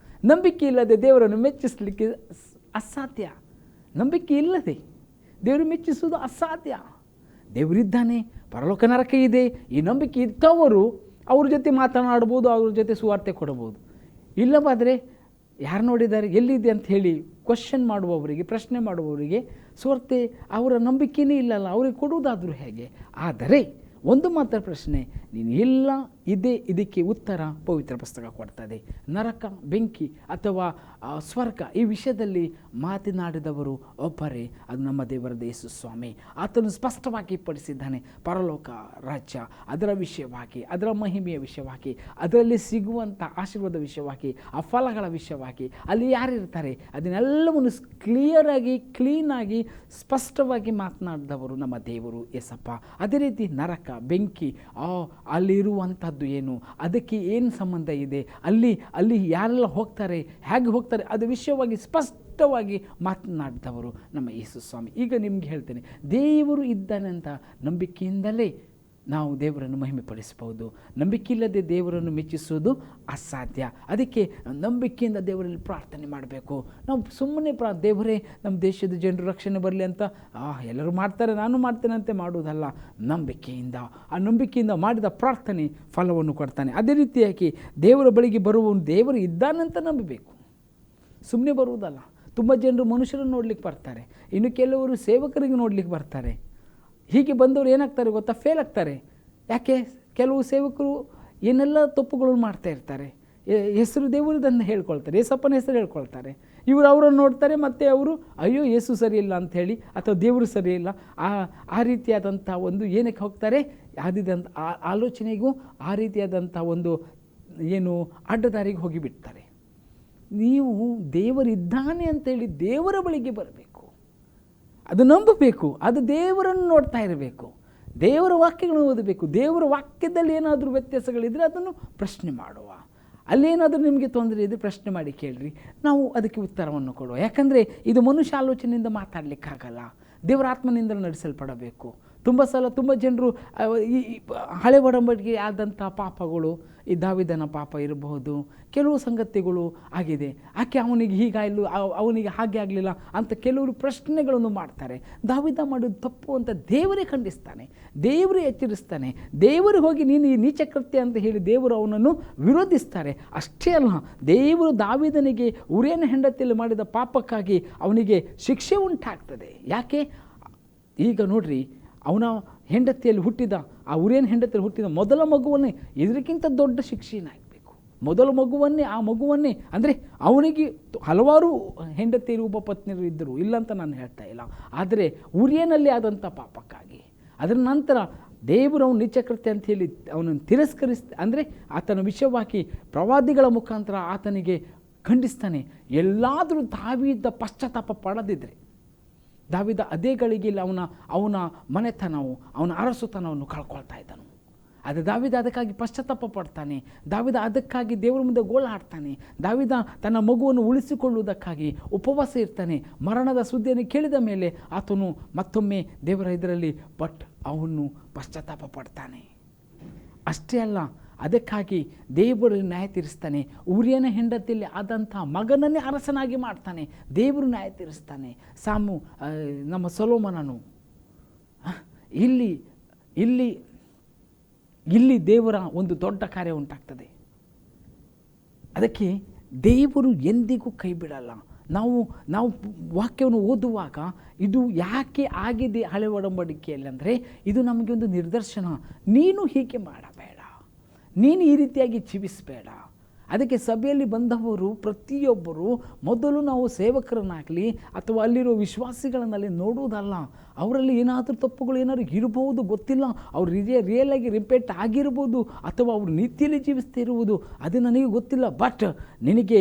ನಂಬಿಕೆ ಇಲ್ಲದೆ ದೇವರನ್ನು ಮೆಚ್ಚಿಸಲಿಕ್ಕೆ ಅಸಾಧ್ಯ. ನಂಬಿಕೆ ಇಲ್ಲದೆ ದೇವರು ಮೆಚ್ಚಿಸುವುದು ಅಸಾಧ್ಯ. ದೇವರಿದ್ದಾನೆ, ಪರಲೋಕ ನರಕ ಇದೆ, ಈ ನಂಬಿಕೆ ಇದ್ದವರು ಅವ್ರ ಜೊತೆ ಮಾತನಾಡ್ಬೋದು, ಅವ್ರ ಜೊತೆ ಸುವಾರ್ತೆ ಕೊಡಬಹುದು. ಇಲ್ಲವಾದರೆ ಯಾರು ನೋಡಿದ್ದಾರೆ, ಎಲ್ಲಿದೆ ಅಂತ ಹೇಳಿ ಕ್ವಶನ್ ಮಾಡುವವರಿಗೆ, ಪ್ರಶ್ನೆ ಮಾಡುವವರಿಗೆ ಸುವಾರ್ತೆ ಅವರ ನಂಬಿಕೆಯೇ ಇಲ್ಲಲ್ಲ, ಅವ್ರಿಗೆ ಕೊಡುವುದಾದರೂ ಹೇಗೆ? ಆದರೆ ಒಂದು ಮಾತ್ರ ಪ್ರಶ್ನೆ, ನೀನು ಇಲ್ಲ ಇದೆ, ಇದಕ್ಕೆ ಉತ್ತರ ಪವಿತ್ರ ಪುಸ್ತಕ ಕೊಡ್ತದೆ. ನರಕ, ಬೆಂಕಿ ಅಥವಾ ಸ್ವರ್ಗ ಈ ವಿಷಯದಲ್ಲಿ ಮಾತನಾಡಿದವರು ಒಬ್ಬರೇ, ಅದು ನಮ್ಮ ದೇವರಾದ ಯೇಸು ಸ್ವಾಮಿ. ಆತನು ಸ್ಪಷ್ಟವಾಗಿ ಪಡಿಸಿದ್ದಾನೆ. ಪರಲೋಕ ರಾಜ್ಯ, ಅದರ ವಿಷಯವಾಗಿ, ಅದರ ಮಹಿಮೆಯ ವಿಷಯವಾಗಿ, ಅದರಲ್ಲಿ ಸಿಗುವಂಥ ಆಶೀರ್ವಾದ ವಿಷಯವಾಗಿ, ಆ ಫಲಗಳ ವಿಷಯವಾಗಿ, ಅಲ್ಲಿ ಯಾರಿರ್ತಾರೆ ಅದನ್ನೆಲ್ಲವನ್ನು ಕ್ಲೀನಾಗಿ ಸ್ಪಷ್ಟವಾಗಿ ಮಾತನಾಡಿದವರು ನಮ್ಮ ದೇವರು ಯೇಸಪ್ಪ. ಅದೇ ರೀತಿ ನರಕ, ಬೆಂಕಿ, ಅಲ್ಲಿರುವಂಥ ನಂಬುವಂಥದ್ದು ಏನು, ಅದಕ್ಕೆ ಏನು ಸಂಬಂಧ ಇದೆ, ಅಲ್ಲಿ ಯಾರೆಲ್ಲ ಹೋಗ್ತಾರೆ, ಹೇಗೆ ಹೋಗ್ತಾರೆ, ಅದು ವಿಷಯವಾಗಿ ಸ್ಪಷ್ಟವಾಗಿ ಮಾತನಾಡಿದವರು ನಮ್ಮ ಯೇಸು ಸ್ವಾಮಿ. ಈಗ ನಿಮ್ಗೆ ಹೇಳ್ತೇನೆ, ದೇವರು ಇದ್ದಾನೆ ಅಂತ ನಂಬಿಕೆಯಿಂದಲೇ ನಾವು ದೇವರನ್ನು ಮಹಿಮೆಪಡಿಸಬಹುದು. ನಂಬಿಕೆ ಇಲ್ಲದೆ ದೇವರನ್ನು ಮೆಚ್ಚಿಸುವುದು ಅಸಾಧ್ಯ. ಅದಕ್ಕೆ ನಂಬಿಕೆಯಿಂದ ದೇವರಲ್ಲಿ ಪ್ರಾರ್ಥನೆ ಮಾಡಬೇಕು. ನಾವು ಸುಮ್ಮನೆ ದೇವರೇ ನಮ್ಮ ದೇಶದ ಜನರು ರಕ್ಷಣೆ ಬರಲಿ ಅಂತ ಎಲ್ಲರೂ ಮಾಡ್ತಾರೆ ನಾನು ಮಾಡ್ತೇನೆ ಅಂತ ಮಾಡುವುದಲ್ಲ. ನಂಬಿಕೆಯಿಂದ, ಆ ನಂಬಿಕೆಯಿಂದ ಮಾಡಿದ ಪ್ರಾರ್ಥನೆ ಫಲವನ್ನು ಕೊಡ್ತಾನೆ. ಅದೇ ರೀತಿಯಾಗಿ ದೇವರ ಬಳಿಗೆ ಬರುವವನು ದೇವರು ಇದ್ದಾನಂತ ನಂಬಬೇಕು, ಸುಮ್ಮನೆ ಬರುವುದಲ್ಲ. ತುಂಬ ಜನರು ಮನುಷ್ಯರನ್ನು ನೋಡ್ಲಿಕ್ಕೆ ಬರ್ತಾರೆ, ಇನ್ನು ಕೆಲವರು ಸೇವಕರಿಗೆ ನೋಡ್ಲಿಕ್ಕೆ ಬರ್ತಾರೆ. ಹೀಗೆ ಬಂದವರು ಏನಾಗ್ತಾರೆ ಗೊತ್ತಾ, ಫೇಲ್ ಆಗ್ತಾರೆ. ಯಾಕೆ? ಕೆಲವು ಸೇವಕರು ಏನೆಲ್ಲ ತಪ್ಪುಗಳನ್ನು ಮಾಡ್ತಾ ಇರ್ತಾರೆ. ಹೆಸರು ದೇವರದನ್ನು ಹೇಳ್ಕೊಳ್ತಾರೆ, ಯೇಸಪ್ಪನ ಹೆಸರು ಹೇಳ್ಕೊಳ್ತಾರೆ. ಇವರು ಅವರನ್ನು ನೋಡ್ತಾರೆ, ಮತ್ತು ಅವರು ಅಯ್ಯೋ ಯೇಸು ಸರಿಯಿಲ್ಲ ಅಂಥೇಳಿ, ಅಥವಾ ದೇವರು ಸರಿಯಿಲ್ಲ, ಆ ರೀತಿಯಾದಂಥ ಒಂದು ಏನಕ್ಕೆ ಹೋಗ್ತಾರೆ, ಆದಿದಂಥ ಆಲೋಚನೆಗೂ ಆ ರೀತಿಯಾದಂಥ ಒಂದು ಏನು ಅಡ್ಡದಾರಿಗೆ ಹೋಗಿಬಿಡ್ತಾರೆ. ನೀವು ದೇವರಿದ್ದಾನೆ ಅಂತೇಳಿ ದೇವರ ಬಳಿಗೆ ಬರಬೇಕು, ಅದು ನಂಬಬೇಕು, ಅದು ದೇವರನ್ನು ನೋಡ್ತಾ ಇರಬೇಕು, ದೇವರ ವಾಕ್ಯಗಳನ್ನು ಓದಬೇಕು. ದೇವರ ವಾಕ್ಯದಲ್ಲಿ ಏನಾದರೂ ವ್ಯತ್ಯಾಸಗಳಿದ್ದರೆ ಅದನ್ನು ಪ್ರಶ್ನೆ ಮಾಡುವ. ಅಲ್ಲೇನಾದರೂ ನಿಮಗೆ ತೊಂದರೆ ಇದ್ದರೆ ಪ್ರಶ್ನೆ ಮಾಡಿ ಕೇಳ್ರಿ, ನಾವು ಅದಕ್ಕೆ ಉತ್ತರವನ್ನು ಕೊಡುವ. ಯಾಕಂದರೆ ಇದು ಮನುಷ್ಯ ಆಲೋಚನೆಯಿಂದ ಮಾತಾಡಲಿಕ್ಕಾಗಲ್ಲ, ದೇವರ ಆತ್ಮನಿಂದ ನಡೆಸಲ್ಪಡಬೇಕು. ತುಂಬ ಸಲ ತುಂಬ ಜನರು ಈ ಹಳೆ ಒಡಂಬಡಿಕೆ ಆದಂಥ ಪಾಪಗಳು, ಈ ದಾವಿದನ ಪಾಪ ಇರಬಹುದು, ಕೆಲವು ಸಂಗತಿಗಳು ಆಗಿದೆ, ಯಾಕೆ ಅವನಿಗೆ ಹೀಗಾಗಲು, ಅವನಿಗೆ ಹಾಗೆ ಆಗಲಿಲ್ಲ ಅಂತ ಕೆಲವರು ಪ್ರಶ್ನೆಗಳನ್ನು ಮಾಡ್ತಾರೆ. ದಾವಿದ ಮಾಡೋದು ತಪ್ಪು ಅಂತ ದೇವರೇ ಖಂಡಿಸ್ತಾನೆ, ದೇವರೇ ಎಚ್ಚರಿಸ್ತಾನೆ. ದೇವರು ಹೋಗಿ ನೀನು ಈ ನೀಚ ಕೃತ್ಯ ಅಂತ ಹೇಳಿ ದೇವರು ಅವನನ್ನು ವಿರೋಧಿಸ್ತಾರೆ. ಅಷ್ಟೇ ಅಲ್ಲ, ದೇವರು ದಾವಿದನಿಗೆ ಉರಿಯನ ಹೆಂಡತಿಯಲ್ಲಿ ಮಾಡಿದ ಪಾಪಕ್ಕಾಗಿ ಅವನಿಗೆ ಶಿಕ್ಷೆ ಉಂಟಾಗ್ತದೆ. ಯಾಕೆ? ಈಗ ನೋಡ್ರಿ, ಅವನ ಹೆಂಡತಿಯಲ್ಲಿ ಹುಟ್ಟಿದ, ಆ ಉರಿಯನ ಹೆಂಡತಿಯಲ್ಲಿ ಹುಟ್ಟಿದ ಮೊದಲ ಮಗುವನ್ನೇ ಇದಕ್ಕಿಂತ ದೊಡ್ಡ ಶಿಕ್ಷೆನಾಗಬೇಕು. ಮೊದಲ ಮಗುವನ್ನೇ, ಆ ಮಗುವನ್ನೇ, ಅಂದರೆ ಅವನಿಗೆ ಹಲವಾರು ಹೆಂಡತಿಯರು ಉಪಪತ್ನಿಯರು ಇದ್ದರು, ಇಲ್ಲಂತ ನಾನು ಹೇಳ್ತಾ ಇಲ್ಲ, ಆದರೆ ಉರಿಯನಲ್ಲಿ ಆದಂಥ ಪಾಪಕ್ಕಾಗಿ ಅದರ ನಂತರ ದೇವರು ಅವನು ನಿತ್ಯಕೃತ್ಯ ಅಂತ ಹೇಳಿ ಅವನನ್ನು ಅಂದರೆ ಆತನ ವಿಷಯವಾಗಿ ಪ್ರವಾದಿಗಳ ಮುಖಾಂತರ ಆತನಿಗೆ ಖಂಡಿಸ್ತಾನೆ. ಎಲ್ಲಾದರೂ ದಾವೀದ ಪಶ್ಚಾತ್ತಾಪ ಪಡದಿದ್ದರೆ, ದಾವಿದ ಅದೇ ಗಳಿಗೆಯಲ್ಲಿ ಅವನ ಮನೆತನವು, ಅವನ ಅರಸುತನವನ್ನು ಕಳ್ಕೊಳ್ತಾ ಇದ್ದನು. ಆದರೆ ದಾವಿದ ಅದಕ್ಕಾಗಿ ಪಶ್ಚಾತ್ತಾಪ ಪಡ್ತಾನೆ. ದಾವಿದ ಅದಕ್ಕಾಗಿ ದೇವರ ಮುಂದೆ ಗೋಳಾಡ್ತಾನೆ. ದಾವಿದ ತನ್ನ ಮಗುವನ್ನು ಉಳಿಸಿಕೊಳ್ಳುವುದಕ್ಕಾಗಿ ಉಪವಾಸ ಇರ್ತಾನೆ. ಮರಣದ ಸುದ್ದಿಯನ್ನು ಕೇಳಿದ ಮೇಲೆ ಆತನು ಮತ್ತೊಮ್ಮೆ ದೇವರ ಇದರಲ್ಲಿ ಅವನು ಪಶ್ಚಾತ್ತಾಪ ಪಡ್ತಾನೆ. ಅಷ್ಟೇ ಅಲ್ಲ, ಅದಕ್ಕಾಗಿ ದೇವರು ನ್ಯಾಯ ತೀರಿಸ್ತಾನೆ. ಉರಿಯನ ಹೆಂಡತಿಯಲ್ಲಿ ಆದಂಥ ಮಗನನ್ನೇ ಅರಸನಾಗಿ ಮಾಡ್ತಾನೆ, ದೇವರು ನ್ಯಾಯ ತೀರಿಸ್ತಾನೆ. ನಮ್ಮ ಸೊಲೊಮೋನನು ಇಲ್ಲಿ ದೇವರ ಒಂದು ದೊಡ್ಡ ಕಾರ್ಯ ಉಂಟಾಗ್ತದೆ. ಅದಕ್ಕೆ ದೇವರು ಎಂದಿಗೂ ಕೈ ಬಿಡಲ್ಲ. ನಾವು ವಾಕ್ಯವನ್ನು ಓದುವಾಗ ಇದು ಯಾಕೆ ಆಗಿದೆ ಹಳೆ ಒಡಂಬಡಿಕೆಯಲ್ಲಿ ಅಂದರೆ, ಇದು ನಮಗೆ ಒಂದು ನಿದರ್ಶನ. ನೀನು ಹೀಗೆ ಮಾಡಬೇಡ, ನೀನು ಈ ರೀತಿಯಾಗಿ ಜೀವಿಸಬೇಡ. ಅದಕ್ಕೆ ಸಭೆಯಲ್ಲಿ ಬಂದವರು ಪ್ರತಿಯೊಬ್ಬರು ಮೊದಲು ನಾವು ಸೇವಕರನ್ನಾಗಲಿ ಅಥವಾ ಅಲ್ಲಿರೋ ವಿಶ್ವಾಸಿಗಳನ್ನಲ್ಲಿ ನೋಡುವುದಲ್ಲ, ಅವರಲ್ಲಿ ಏನಾದರೂ ತಪ್ಪುಗಳು ಏನಾದರೂ ಇರಬಹುದು, ಗೊತ್ತಿಲ್ಲ. ಅವ್ರು ರಿಯಲಾಗಿ ರಿಪೇಟ್ ಆಗಿರ್ಬೋದು, ಅಥವಾ ಅವರು ನೀತಿಯಲ್ಲಿ ಜೀವಿಸ್ತಾ ಇರುವುದು, ಅದು ನನಗೆ ಗೊತ್ತಿಲ್ಲ. ಬಟ್ ನಿನಗೆ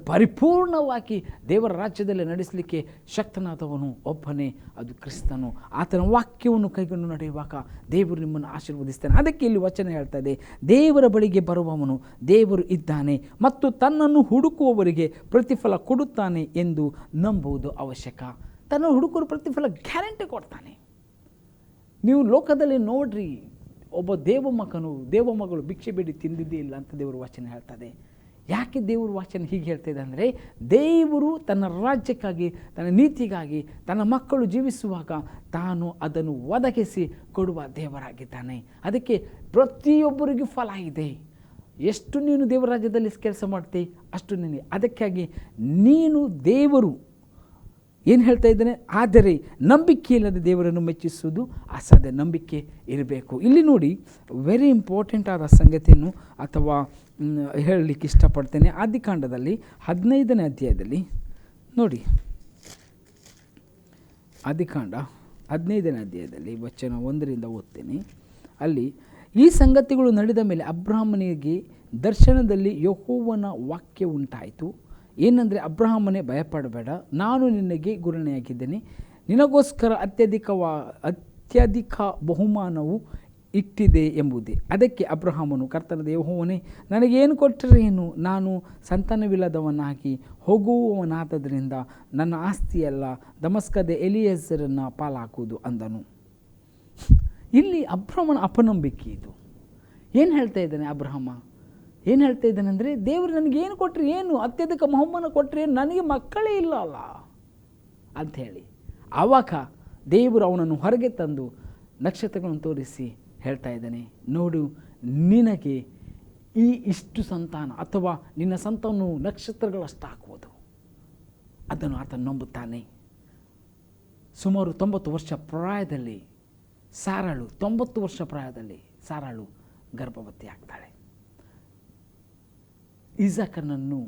ಪರಿಪೂರ್ಣವಾಗಿ ದೇವರ ರಾಜ್ಯದಲ್ಲಿ ನಡೆಸಲಿಕ್ಕೆ ಶಕ್ತನಾದವನು ಒಬ್ಬನೇ, ಅದು ಕ್ರಿಸ್ತನು. ಆತನ ವಾಕ್ಯವನ್ನು ಕೈಗೊಂಡು ನಡೆಯುವಾಗ ದೇವರು ನಿಮ್ಮನ್ನು ಆಶೀರ್ವದಿಸ್ತಾನೆ. ಅದಕ್ಕೆ ಇಲ್ಲಿ ವಚನ ಹೇಳ್ತಾ ಇದೆ, ದೇವರ ಬಳಿಗೆ ಬರುವವನು ದೇವರು ಇದ್ದಾನೆ ಮತ್ತು ತನ್ನನ್ನು ಹುಡುಕುವವರಿಗೆ ಪ್ರತಿಫಲ ಕೊಡುತ್ತಾನೆ ಎಂದು ನಂಬುವುದು ಅವಶ್ಯಕ. ತನ್ನನ್ನು ಹುಡುಕುವ ಪ್ರತಿಫಲ ಗ್ಯಾರಂಟಿ ಕೊಡ್ತಾನೆ. ನೀವು ಲೋಕದಲ್ಲಿ ನೋಡ್ರಿ, ಒಬ್ಬ ದೇವಮಗಳು ಭಿಕ್ಷೆ ಬೇಡಿ ತಿಂದಿದ್ದೇ ಇಲ್ಲ ಅಂತ ದೇವರು ವಚನ ಹೇಳ್ತದೆ. ಯಾಕೆ ದೇವರು ವಚನ ಹೀಗೆ ಹೇಳ್ತಾಯಿದೆ ಅಂದರೆ, ದೇವರು ತನ್ನ ರಾಜ್ಯಕ್ಕಾಗಿ, ತನ್ನ ನೀತಿಗಾಗಿ ತನ್ನ ಮಕ್ಕಳು ಜೀವಿಸುವಾಗ ತಾನು ಅದನ್ನು ಒದಗಿಸಿ ಕೊಡುವ ದೇವರಾಗಿದ್ದಾನೆ. ಅದಕ್ಕೆ ಪ್ರತಿಯೊಬ್ಬರಿಗೂ ಫಲ ಇದೆ. ಎಷ್ಟು ನೀನು ದೇವರ ರಾಜ್ಯದಲ್ಲಿ ಕೆಲಸ ಮಾಡ್ತೀ ಅಷ್ಟು ನೀನು. ಅದಕ್ಕಾಗಿ ನೀನು ದೇವರು ಏನು ಹೇಳ್ತಾ ಇದ್ದಾನೆ, ಆದರೆ ನಂಬಿಕೆ ಇಲ್ಲದೆ ದೇವರನ್ನು ಮೆಚ್ಚಿಸುವುದು ಅಸಾಧ್ಯ. ನಂಬಿಕೆ ಇರಬೇಕು. ಇಲ್ಲಿ ನೋಡಿ, ವೆರಿ ಇಂಪಾರ್ಟೆಂಟ್ ಆದ ಸಂಗತಿಯನ್ನು ಅಥವಾ ಹೇಳಲಿಕ್ಕೆ ಇಷ್ಟಪಡ್ತೇನೆ. ಆದಿಕಾಂಡದಲ್ಲಿ 15ನೇ ಅಧ್ಯಾಯದಲ್ಲಿ ನೋಡಿ, ಆದಿಕಾಂಡ 15ನೇ ಅಧ್ಯಾಯದಲ್ಲಿ ವಚನ 1ರಿಂದ ಓದ್ತೇನೆ. ಅಲ್ಲಿ ಈ ಸಂಗತಿಗಳು ನಡೆದ ಮೇಲೆ ಅಬ್ರಹಾಮನಿಗೆ ದರ್ಶನದಲ್ಲಿ ಯೆಹೋವನ ವಾಕ್ಯ ಉಂಟಾಯಿತು. ಏನಂದರೆ, ಅಬ್ರಹಾಮನೇ ಭಯಪಡಬೇಡ, ನಾನು ನಿನಗೆ ಗುರಾಣಿಯಾಗಿದ್ದೇನೆ, ನಿನಗೋಸ್ಕರ ಅತ್ಯಧಿಕ ಬಹುಮಾನವು ಇಟ್ಟಿದೆ ಎಂಬುದೇ. ಅದಕ್ಕೆ ಅಬ್ರಹಾಮನು, ಕರ್ತನಾದ ಯೆಹೋವನೇ, ನನಗೇನು ಕೊಟ್ಟರೇನು? ನಾನು ಸಂತಾನವಿಲ್ಲದವನಾಗಿ ಹೋಗುವವನಾದ್ದರಿಂದ ನನ್ನ ಆಸ್ತಿಯೆಲ್ಲ ದಮಸ್ಕದ ಎಲಿಯೆಜರನ ಪಾಲಾಗುವುದು ಅಂದನು. ಇಲ್ಲಿ ಅಬ್ರಹಾಮನ ಅಪನಂಬಿಕೆ ಇದು. ಏನು ಹೇಳ್ತಾ ಇದ್ದಾನೆ ಅಬ್ರಹಾಮ? ಏನು ಹೇಳ್ತಾ ಇದ್ದಾನೆ ಅಂದರೆ, ದೇವರು ನನಗೇನು ಕೊಟ್ಟರೆ ಏನು? ಅತ್ಯಧಿಕ ಬಹುಮಾನ ಕೊಟ್ಟರೆ ಏನು? ನನಗೆ ಮಕ್ಕಳೇ ಇಲ್ಲ ಅಲ್ಲ ಅಂಥೇಳಿ. ಆವಾಗ ದೇವರು ಅವನನ್ನು ಹೊರಗೆ ತಂದು ನಕ್ಷತ್ರಗಳನ್ನು ತೋರಿಸಿ ಹೇಳ್ತಾ ಇದ್ದಾನೆ, ನೋಡು, ನಿನಗೆ ಇಷ್ಟು ಸಂತಾನ, ಅಥವಾ ನಿನ್ನ ಸಂತಾನವು ನಕ್ಷತ್ರಗಳಷ್ಟಾಗುವುದು. ಅದನ್ನು ಆತ ನಂಬುತ್ತಾನೆ. ಸುಮಾರು 90 ವರ್ಷ ಪ್ರಾಯದಲ್ಲಿ ಸಾರಾಳು 90 ವರ್ಷ ಪ್ರಾಯದಲ್ಲಿ ಸಾರಾಳು ಗರ್ಭವತಿ ಆಗ್ತಾಳೆ. ಈಸಾಕನನ್ನು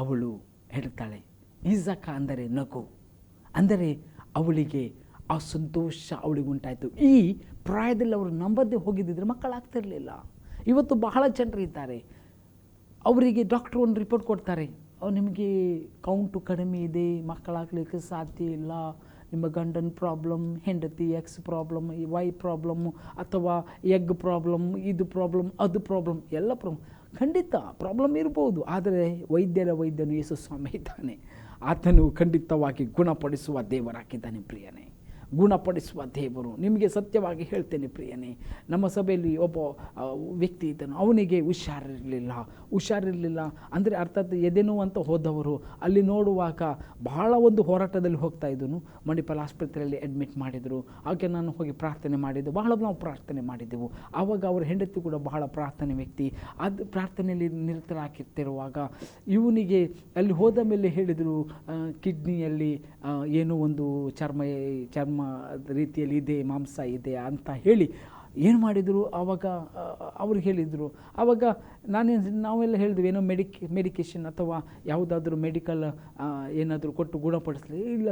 ಅವಳು ಹೇಳ್ತಾಳೆ. ಈಸಾಕ ಅಂದರೆ ನಗು, ಅಂದರೆ ಅವಳಿಗೆ ಆ ಸಂತೋಷ ಅವಳಿಗೆ ಉಂಟಾಯಿತು. ಈ ಪ್ರಾಯದಲ್ಲಿ ಅವರು ನಂಬದೇ ಹೋಗಿದ್ದಿದ್ರೆ ಮಕ್ಕಳಾಗ್ತಿರಲಿಲ್ಲ. ಇವತ್ತು ಬಹಳ ಜನರು ಇದ್ದಾರೆ, ಅವರಿಗೆ ಡಾಕ್ಟ್ರು ಒಂದು ರಿಪೋರ್ಟ್ ಕೊಡ್ತಾರೆ, ನಿಮಗೆ ಕೌಂಟು ಕಡಿಮೆ ಇದೆ, ಮಕ್ಕಳಾಗಲಿಕ್ಕೆ ಸಾಧ್ಯ ಇಲ್ಲ, ನಿಮ್ಮ ಗಂಡನ ಪ್ರಾಬ್ಲಮ್, ಹೆಂಡತಿ ಎಕ್ಸ್ ಪ್ರಾಬ್ಲಮ್, ವೈ ಪ್ರಾಬ್ಲಮ್ಮು, ಅಥವಾ ಎಗ್ ಪ್ರಾಬ್ಲಮ್, ಇದು ಪ್ರಾಬ್ಲಮ್, ಅದು ಪ್ರಾಬ್ಲಮ್, ಎಲ್ಲ ಪ್ರಾಬ್ಲಮ್. ಖಂಡಿತ ಪ್ರಾಬ್ಲಮ್ ಇರ್ಬೋದು, ಆದರೆ ವೈದ್ಯನು ಯೇಸು ಸ್ವಾಮಿ ಇದ್ದಾನೆ. ಆತನು ಖಂಡಿತವಾಗಿ ಗುಣಪಡಿಸುವ ದೇವರಾಗಿದ್ದಾನೆ ಪ್ರಿಯನೇ. ಗುಣಪಡಿಸುವ ದೇವರು. ನಿಮಗೆ ಸತ್ಯವಾಗಿ ಹೇಳ್ತೇನೆ ಪ್ರಿಯನೇ, ನಮ್ಮ ಸಭೆಯಲ್ಲಿ ಒಬ್ಬ ವ್ಯಕ್ತಿ ಇದ್ದನು, ಅವನಿಗೆ ಹುಷಾರಿರಲಿಲ್ಲ ಅಂದರೆ ಅರ್ಥಾತ್ ಎದೆನೋ ಅಂತ ಹೋದವರು ಅಲ್ಲಿ ನೋಡುವಾಗ ಬಹಳ ಒಂದು ಹೋರಾಟದಲ್ಲಿ ಹೋಗ್ತಾ ಇದ್ದನು. ಮಣಿಪಾಲ್ ಆಸ್ಪತ್ರೆಯಲ್ಲಿ ಅಡ್ಮಿಟ್ ಮಾಡಿದರು. ಹಾಗೆ ನಾನು ಹೋಗಿ ಪ್ರಾರ್ಥನೆ ಮಾಡಿದ್ದು, ನಾವು ಪ್ರಾರ್ಥನೆ ಮಾಡಿದ್ದೆವು. ಆವಾಗ ಅವರ ಹೆಂಡತಿ ಕೂಡ ಬಹಳ ಪ್ರಾರ್ಥನೆ ವ್ಯಕ್ತಿ. ಅದು ಪ್ರಾರ್ಥನೆಯಲ್ಲಿ ನಿರತರಾಗಿರ್ತಿರುವಾಗ ಇವನಿಗೆ ಅಲ್ಲಿ ಹೋದ ಮೇಲೆ ಹೇಳಿದರು, ಕಿಡ್ನಿಯಲ್ಲಿ ಏನೋ ಒಂದು ಚರ್ಮ ರೀತಿಯಲ್ಲಿ ಇದೆ, ಮಾಂಸ ಇದೆ ಅಂತ ಹೇಳಿ ಏನು ಮಾಡಿದರು. ಆವಾಗ ಅವ್ರು ಹೇಳಿದರು. ಆವಾಗ ನಾವೆಲ್ಲ ಹೇಳಿದ್ವಿ, ಏನೋ ಮೆಡಿಕೇಷನ್ ಅಥವಾ ಯಾವುದಾದ್ರೂ ಮೆಡಿಕಲ್ ಏನಾದರೂ ಕೊಟ್ಟು ಗುಣಪಡಿಸಲಿ. ಇಲ್ಲ,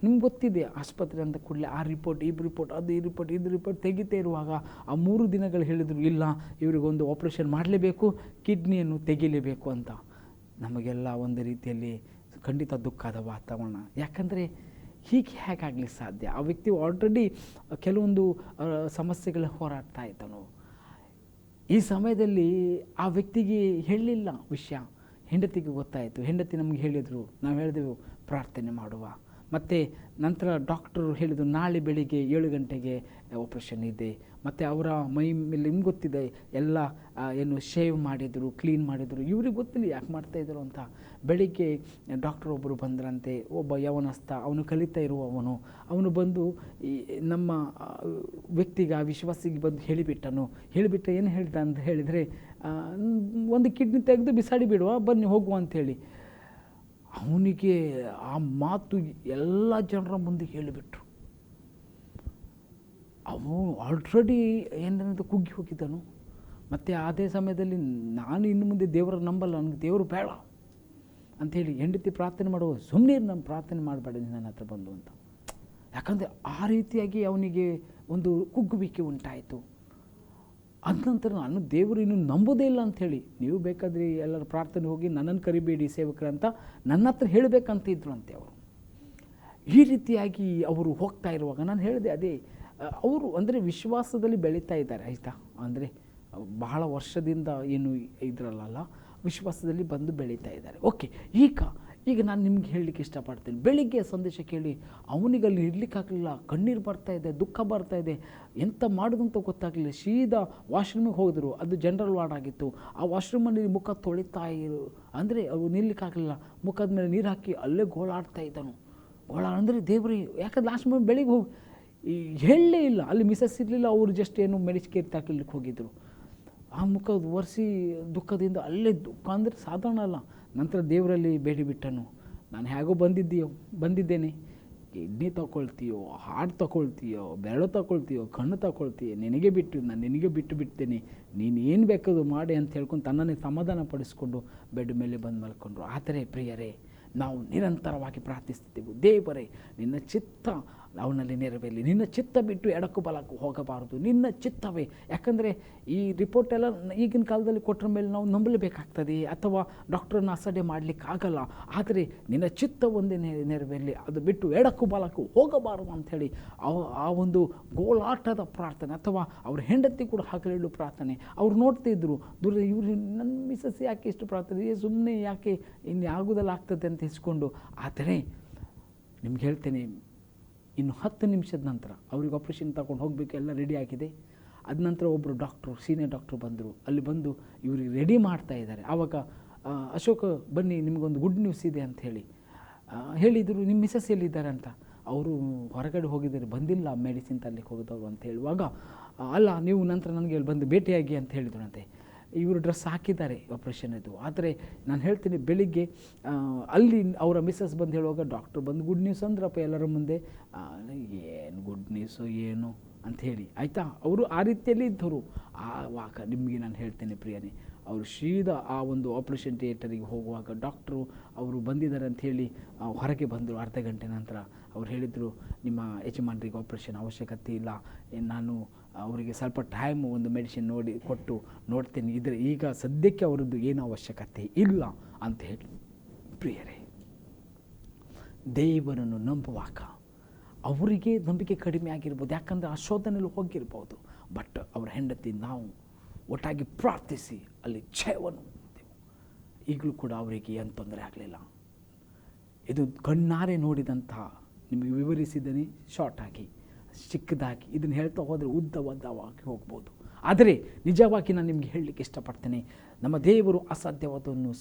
ನಿಮ್ಗೆ ಗೊತ್ತಿದೆ ಆಸ್ಪತ್ರೆ ಅಂತ ಕೂಡಲೇ ಆ ರಿಪೋರ್ಟ್, ಈ ರಿಪೋರ್ಟ್, ಇದು ರಿಪೋರ್ಟ್ ತೆಗಿತಾ ಇರುವಾಗ ಆ 3 ದಿನಗಳು ಹೇಳಿದರು, ಇಲ್ಲ ಇವರಿಗೊಂದು ಆಪ್ರೇಷನ್ ಮಾಡಲೇಬೇಕು, ಕಿಡ್ನಿಯನ್ನು ತೆಗಿಲೇಬೇಕು ಅಂತ. ನಮಗೆಲ್ಲ ಒಂದು ರೀತಿಯಲ್ಲಿ ಖಂಡಿತ ದುಃಖದ ವಾತಾವರಣ. ಯಾಕಂದರೆ ಹೀಗೆ ಹೇಗಾಗಲಿ ಸಾಧ್ಯ? ಆ ವ್ಯಕ್ತಿ ಆಲ್ರೆಡಿ ಕೆಲವೊಂದು ಸಮಸ್ಯೆಗಳ ಹೋರಾಡ್ತಾ ಇದ್ದನು. ಈ ಸಮಯದಲ್ಲಿ ಆ ವ್ಯಕ್ತಿಗೆ ಹೇಳಲಿಲ್ಲ ವಿಷಯ, ಹೆಂಡತಿಗೆ ಗೊತ್ತಾಯಿತು. ಹೆಂಡತಿ ನಮಗೆ ಹೇಳಿದರು, ನಾವು ಹೇಳಿದೆವು ಪ್ರಾರ್ಥನೆ ಮಾಡುವ. ಮತ್ತು ನಂತರ ಡಾಕ್ಟರು ಹೇಳಿದರು, ನಾಳೆ ಬೆಳಿಗ್ಗೆ 7 ಗಂಟೆಗೆ ಆಪ್ರೇಷನ್ ಇದೆ. ಮತ್ತು ಅವರ ಮೈ ಮೇಲೆ ನಿಮ್ಗೆ ಗೊತ್ತಿದೆ ಎಲ್ಲ ಏನು ಶೇವ್ ಮಾಡಿದರು, ಕ್ಲೀನ್ ಮಾಡಿದರು. ಇವ್ರಿಗೆ ಗೊತ್ತಿಲ್ಲ ಯಾಕೆ ಮಾಡ್ತಾಯಿದ್ರು ಅಂತ. ಬೆಳಿಗ್ಗೆ ಡಾಕ್ಟರ್ ಒಬ್ಬರು ಬಂದ್ರಂತೆ, ಒಬ್ಬ ಯವನಸ್ಥ, ಅವನು ಕಲಿತಾ ಇರುವವನು. ಅವನು ಬಂದು ಈ ನಮ್ಮ ವ್ಯಕ್ತಿಗೆ, ಆ ವಿಶ್ವಾಸಿಗೆ ಬಂದು ಹೇಳಿಬಿಟ್ಟು ಏನು ಹೇಳ್ದ ಅಂತ ಹೇಳಿದರೆ, ಒಂದು ಕಿಡ್ನಿ ತೆಗೆದು ಬಿಸಾಡಿ ಬಿಡುವ, ಬನ್ನಿ ಹೋಗುವ ಅಂಥೇಳಿ. ಅವನಿಗೆ ಆ ಮಾತು ಎಲ್ಲ ಜನರ ಮುಂದೆ ಹೇಳಿಬಿಟ್ರು. ಅವನು ಆಲ್ರೆಡಿ ಏನಂತ ಕುಗ್ಗಿ ಹೋಗಿದ್ದನು. ಮತ್ತು ಅದೇ ಸಮಯದಲ್ಲಿ ನಾನು ಇನ್ನು ಮುಂದೆ ದೇವರ ನಂಬಲ್ಲ, ನನಗೆ ದೇವರು ಬೇಡ ಅಂಥೇಳಿ ಹೆಂಡತಿ ಪ್ರಾರ್ಥನೆ ಮಾಡುವ, ಸುಮ್ಮನೆ ನಾನು ಪ್ರಾರ್ಥನೆ ಮಾಡಬೇಡ ನನ್ನ ಹತ್ರ ಬಂದು ಅಂತ. ಯಾಕಂದರೆ ಆ ರೀತಿಯಾಗಿ ಅವನಿಗೆ ಒಂದು ಕುಗ್ಗುವಿಕೆ ಉಂಟಾಯಿತು. ಅದ ನಂತರ ನಾನು ದೇವರು ಇನ್ನೂ ನಂಬೋದೇ ಇಲ್ಲ ಅಂಥೇಳಿ, ನೀವು ಬೇಕಾದರೆ ಎಲ್ಲರ ಪ್ರಾರ್ಥನೆ ಹೋಗಿ ನನ್ನನ್ನು ಕರಿಬೇಡಿ ಸೇವಕರಂತ ನನ್ನ ಹತ್ರ ಹೇಳಬೇಕಂತಿದ್ರು ಅಂತೆ ಅವರು. ಈ ರೀತಿಯಾಗಿ ಅವರು ಹೋಗ್ತಾ ಇರುವಾಗ ನಾನು ಹೇಳಿದೆ, ಅದೇ ಅವರು ಅಂದರೆ ವಿಶ್ವಾಸದಲ್ಲಿ ಬೆಳೀತಾ ಇದ್ದಾರೆ, ಆಯಿತಾ. ಅಂದರೆ ಬಹಳ ವರ್ಷದಿಂದ ಏನು ಇದ್ರಲ್ಲ, ವಿಶ್ವಾಸದಲ್ಲಿ ಬಂದು ಬೆಳೀತಾ ಇದ್ದಾರೆ. ಓಕೆ, ಈಗ ನಾನು ನಿಮ್ಗೆ ಹೇಳಲಿಕ್ಕೆ ಇಷ್ಟಪಡ್ತೀನಿ. ಬೆಳಿಗ್ಗೆ ಸಂದೇಶ ಕೇಳಿ ಅವನಿಗಲ್ಲಿ ಇರಲಿಕ್ಕಾಗಲಿಲ್ಲ, ಕಣ್ಣೀರು ಬರ್ತಾಯಿದೆ, ದುಃಖ ಬರ್ತಾಯಿದೆ, ಎಂತ ಮಾಡೋದಂತ ಗೊತ್ತಾಗಲಿಲ್ಲ. ಸೀದಾ ವಾಶ್ರೂಮಿಗೆ ಹೋದರು. ಅದು ಜನರಲ್ ವಾರ್ಡ್ ಆಗಿತ್ತು. ಆ ವಾಶ್ರೂಮಲ್ಲಿ ಮುಖ ತೊಳಿತಾ ಅಂದರೆ ಅವು ನಿಲ್ಲಕ್ಕಾಗಲಿಲ್ಲ. ಮುಖದ ಮೇಲೆ ನೀರು ಹಾಕಿ ಅಲ್ಲೇ ಗೋಳಾಡ್ತಾ ಇದ್ದನು. ಅಂದರೆ ದೇವ್ರಿ, ಯಾಕಂದ್ರೆ ಲಾಸ್ಟ್ ಮೂಮೆಂಟ್ ಬೆಳಿಗ್ಗೆ ಹೋಗಿ ಹೇಳಲೇ ಇಲ್ಲ. ಅಲ್ಲಿ ಮಿಸಸ್ ಇರಲಿಲ್ಲ, ಅವರು ಜಸ್ಟ್ ಏನು ಮೆಡಿಕೇರ್ ತಗೊಳ್ಲಿಕ್ಕೆ ಹೋಗಿದ್ದರು. ಆ ಮುಖ ಒರೆಸಿ ದುಃಖದಿಂದ ಅಲ್ಲೇ ದುಃಖ ಅಂದರೆ ಸಾಧಾರಣ ಅಲ್ಲ. ನಂತರ ದೇವರಲ್ಲಿ ಬೇಡಿಬಿಟ್ಟನು, ನಾನು ಹೇಗೋ ಬಂದಿದ್ದೇನೆ, ಕಿಡ್ನಿ ತಗೊಳ್ತೀಯೋ, ಹಾರ್ಟ್ ತಗೊಳ್ತೀಯೋ, ಬೆರಳು ತಗೊಳ್ತೀಯೋ, ಕಣ್ಣು ತಗೊಳ್ತೀಯೋ, ನಾನು ನಿನಗೆ ಬಿಡ್ತೇನೆ, ನೀನು ಏನು ಬೇಕಾದ್ರು ಮಾಡಿ ಅಂತ ಹೇಳ್ಕೊಂಡು ತನ್ನನ್ನೇ ಸಮಾಧಾನ ಪಡಿಸ್ಕೊಂಡು ಬೆಡ್ ಮೇಲೆ ಬಂದು ಮಲ್ಕೊಂಡ್ರು. ಆದರೆ ಪ್ರಿಯರೇ, ನಾವು ನಿರಂತರವಾಗಿ ಪ್ರಾರ್ಥಿಸ್ತಿದ್ದೆವು, ದೇವರೇ ನಿನ್ನ ಚಿತ್ತ ಅವನಲ್ಲಿ ನೆರವೇರಲಿ. ನಿನ್ನ ಚಿತ್ತ ಬಿಟ್ಟು ಎಡಕ್ಕೂ ಬಲಕ್ಕೂ ಹೋಗಬಾರದು, ನಿನ್ನ ಚಿತ್ತವೇ. ಯಾಕಂದರೆ ಈ ರಿಪೋರ್ಟ್ ಎಲ್ಲ ಈಗಿನ ಕಾಲದಲ್ಲಿ ಕೊಟ್ಟರ ಮೇಲೆ ನಾವು ನಂಬಲೇಬೇಕಾಗ್ತದೆ, ಅಥವಾ ಡಾಕ್ಟ್ರನ್ನ ಅಸಡ್ಡೆ ಮಾಡಲಿಕ್ಕಾಗಲ್ಲ. ಆದರೆ ನಿನ್ನ ಚಿತ್ತ ಒಂದೇ ನೆರವೇರಲಿ, ಅದು ಬಿಟ್ಟು ಎಡಕ್ಕೂ ಬಲಕ್ಕೂ ಹೋಗಬಾರದು ಅಂಥೇಳಿ ಆ ಒಂದು ಗೋಳಾಟದ ಪ್ರಾರ್ಥನೆ. ಅಥವಾ ಅವ್ರ ಹೆಂಡತಿ ಕೂಡ ಹಗಲಿರುಳು ಪ್ರಾರ್ಥನೆ. ಅವ್ರು ನೋಡ್ತಿದ್ರು ಇವರು ನನ್ನ ಮಿಸಸ್ ಯಾಕೆ ಇಷ್ಟು ಪ್ರಾರ್ಥನೆ, ಸುಮ್ಮನೆ ಯಾಕೆ ಇನ್ನು ಆಗೋದಲ್ಲ ಆಗ್ತದೆ ಅಂತ ಇಸ್ಕೊಂಡು. ಆದರೆ ನಿಮ್ಗೆ ಹೇಳ್ತೇನೆ, ಇನ್ನು 10 ನಿಮಿಷದ ನಂತರ ಅವ್ರಿಗೆ ಆಪ್ರೇಷನ್ ತಗೊಂಡು ಹೋಗಬೇಕು, ಎಲ್ಲ ರೆಡಿ ಆಗಿದೆ. ಅದ ನಂತರ ಒಬ್ಬರು ಡಾಕ್ಟ್ರು, ಸೀನಿಯರ್ ಡಾಕ್ಟ್ರು ಬಂದರು. ಅಲ್ಲಿ ಬಂದು ಇವ್ರಿಗೆ ರೆಡಿ ಮಾಡ್ತಾ ಇದ್ದಾರೆ. ಆವಾಗ ಅಶೋಕ್ ಬನ್ನಿ, ನಿಮಗೊಂದು ಗುಡ್ ನ್ಯೂಸ್ ಇದೆ ಅಂತ ಹೇಳಿದರು. ನಿಮ್ಮ ಮಿಸಸ್ ಎಲ್ಲಿದ್ದಾರೆ ಅಂತ. ಅವರು ಹೊರಗಡೆ ಹೋಗಿದ್ದಾರೆ, ಬಂದಿಲ್ಲ, ಮೆಡಿಸಿನ್ ತರಲಿಕ್ಕೆ ಹೋಗಿದವರು ಅಂತ ಹೇಳುವಾಗ, ಅಲ್ಲ ನೀವು ನಂತರ ನನಗೆ ಇಲ್ಲಿ ಬಂದು ಭೇಟಿಯಾಗಿ ಅಂತ ಹೇಳಿದ್ರಂತೆ. ಇವರು ಡ್ರೆಸ್ ಹಾಕಿದ್ದಾರೆ ಆಪ್ರೇಷನ್ ಇದು. ಆದರೆ ನಾನು ಹೇಳ್ತೀನಿ, ಬೆಳಿಗ್ಗೆ ಅಲ್ಲಿ ಅವರ ಮಿಸ್ಸಸ್ ಬಂದು ಹೇಳುವಾಗ ಡಾಕ್ಟ್ರು ಬಂದು ಗುಡ್ ನ್ಯೂಸ್ ಅಂದ್ರಪ್ಪ ಎಲ್ಲರ ಮುಂದೆ. ಏನು ಗುಡ್ ನ್ಯೂಸು ಏನು ಅಂಥೇಳಿ, ಆಯಿತಾ. ಅವರು ಆ ರೀತಿಯಲ್ಲಿ ಇದ್ದರು. ಆವಾಗ ನಿಮಗೆ ನಾನು ಹೇಳ್ತೇನೆ ಪ್ರಿಯನೇ, ಅವರು ಸೀದಾ ಆ ಒಂದು ಆಪ್ರೇಷನ್ ಥಿಯೇಟರಿಗೆ ಹೋಗುವಾಗ ಡಾಕ್ಟ್ರು ಅವರು ಬಂದಿದ್ದಾರೆ ಅಂಥೇಳಿ ಹೊರಗೆ ಬಂದರು. ಅರ್ಧ ಗಂಟೆ ನಂತರ ಅವ್ರು ಹೇಳಿದರು, ನಿಮ್ಮ ಯಜಮಾನರಿಗೆ ಆಪ್ರೇಷನ್ ಅವಶ್ಯಕತೆ ಇಲ್ಲ, ನಾನು ಅವರಿಗೆ ಸ್ವಲ್ಪ ಟೈಮ್ ಒಂದು ಮೆಡಿಸಿನ್ ಕೊಟ್ಟು ನೋಡ್ತೇನೆ, ಈಗ ಸದ್ಯಕ್ಕೆ ಅವರದ್ದು ಏನು ಅವಶ್ಯಕತೆ ಇಲ್ಲ ಅಂತ ಹೇಳಿ. ಪ್ರಿಯರೇ, ದೇವರನ್ನು ನಂಬುವಾಗ ಅವರಿಗೆ ನಂಬಿಕೆ ಕಡಿಮೆ ಆಗಿರ್ಬೋದು, ಯಾಕಂದರೆ ಆ ಶೋಧನೆಯಲ್ಲಿ ಹೋಗಿರ್ಬೋದು. ಬಟ್ ಅವರ ಹೆಂಡತಿ ನಾವು ಒಟ್ಟಾಗಿ ಪ್ರಾರ್ಥಿಸಿ ಅಲ್ಲಿ ಜಯವನ್ನು ಹೊಂದಿದೆವು. ಈಗಲೂ ಕೂಡ ಅವರಿಗೆ ಏನು ತೊಂದರೆ ಆಗಲಿಲ್ಲ. ಇದು ಕಣ್ಣಾರೆ ನೋಡಿದಂತಹ, ನಿಮಗೆ ವಿವರಿಸಿದ್ದೀನಿ ಶಾರ್ಟ್ ಆಗಿ, ಚಿಕ್ಕದಾಗಿ. ಇದನ್ನು ಹೇಳ್ತಾ ಹೋದರೆ ಉದ್ದವಾಗಿ ಹೋಗ್ಬೋದು. ಆದರೆ ನಿಜವಾಗಿ ನಾನು ನಿಮಗೆ ಹೇಳಲಿಕ್ಕೆ ಇಷ್ಟಪಡ್ತೇನೆ, ನಮ್ಮ ದೇವರು ಅಸಾಧ್ಯವಾದವನ್ನು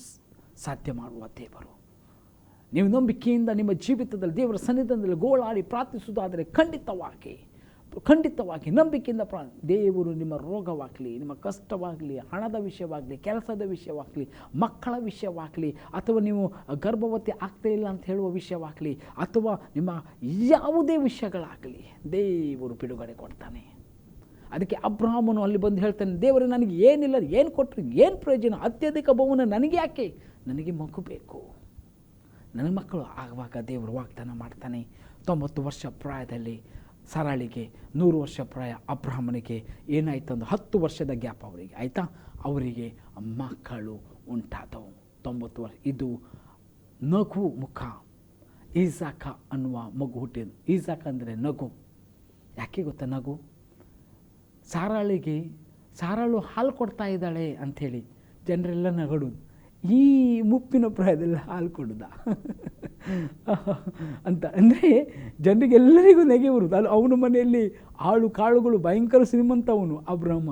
ಸಾಧ್ಯ ಮಾಡುವ ದೇವರು. ನೀವು ನಂಬಿಕೆಯಿಂದ ನಿಮ್ಮ ಜೀವಿತದಲ್ಲಿ ದೇವರ ಸನ್ನಿಧಾನದಲ್ಲಿ ಗೋಳಾಡಿ ಪ್ರಾರ್ಥಿಸುವುದಾದರೆ ಖಂಡಿತವಾಗಿ ನಂಬಿಕೆಯಿಂದ ದೇವರು ನಿಮ್ಮ ರೋಗವಾಗಲಿ, ನಿಮ್ಮ ಕಷ್ಟವಾಗಲಿ, ಹಣದ ವಿಷಯವಾಗಲಿ, ಕೆಲಸದ ವಿಷಯವಾಗಲಿ, ಮಕ್ಕಳ ವಿಷಯವಾಗಲಿ, ಅಥವಾ ನೀವು ಗರ್ಭವತಿ ಆಗ್ತಾ ಇಲ್ಲ ಅಂತ ಹೇಳುವ ವಿಷಯವಾಗಲಿ, ಅಥವಾ ನಿಮ್ಮ ಯಾವುದೇ ವಿಷಯಗಳಾಗಲಿ ದೇವರು ಬಿಡುಗಡೆ ಕೊಡ್ತಾನೆ. ಅದಕ್ಕೆ ಅಬ್ರಹಾಮನು ಅಲ್ಲಿ ಬಂದು ಹೇಳ್ತಾನೆ, ದೇವರು ನನಗೆ ಏನಿಲ್ಲ, ಏನು ಕೊಟ್ಟರು ಏನು ಪ್ರಯೋಜನ, ಅತ್ಯಧಿಕ ಬಹುಮಾನ ನನಗೆ ಯಾಕೆ, ನನಗೆ ಮಗು ಬೇಕು, ನನ್ನ ಮಕ್ಕಳು. ಆವಾಗ ದೇವರು ವಾಗ್ದಾನ ಮಾಡ್ತಾನೆ. 90 ವರ್ಷ ಪ್ರಾಯದಲ್ಲಿ ಸಾರಾಳಿಗೆ, 100 ವರ್ಷ ಪ್ರಾಯ ಅಬ್ರಹಾಮನಿಗೆ ಏನಾಯ್ತು ಅಂದ್ರೆ 10 ವರ್ಷದ ಗ್ಯಾಪ್ ಅವರಿಗೆ, ಆಯಿತಾ. ಅವರಿಗೆ ಮಕ್ಕಳು ಉಂಟಾದವು 90 ವರ್ಷ. ಇದು ನಗು ಮುಖ. ಈಸಾಕ ಅನ್ನುವ ಮಗು ಹುಟ್ಟಿದ್ದು. ಈಸಾಕ ಅಂದರೆ ನಗು. ಯಾಕೆ ಗೊತ್ತಾ ನಗು? ಸಾರಾಳು ಹಾಲು ಕೊಡ್ತಾ ಇದ್ದಾಳೆ ಅಂಥೇಳಿ ಜನರೆಲ್ಲ ನಗಡುದು. ಈ ಮುಪ್ಪಿನ ಪ್ರಾಯದಲ್ಲಿ ಹಾಲು ಕೊಡುದ ಅಂತ ಅಂದರೆ ಜನರಿಗೆಲ್ಲರಿಗೂ ನೆಗೆ ಬರುವುದು. ಅಲ್ಲಿ ಅವನ ಮನೆಯಲ್ಲಿ ಕಾಳುಗಳು ಭಯಂಕರ ಶ್ರೀಮಂತ ಅವನು ಅಬ್ರಹ್ಮ.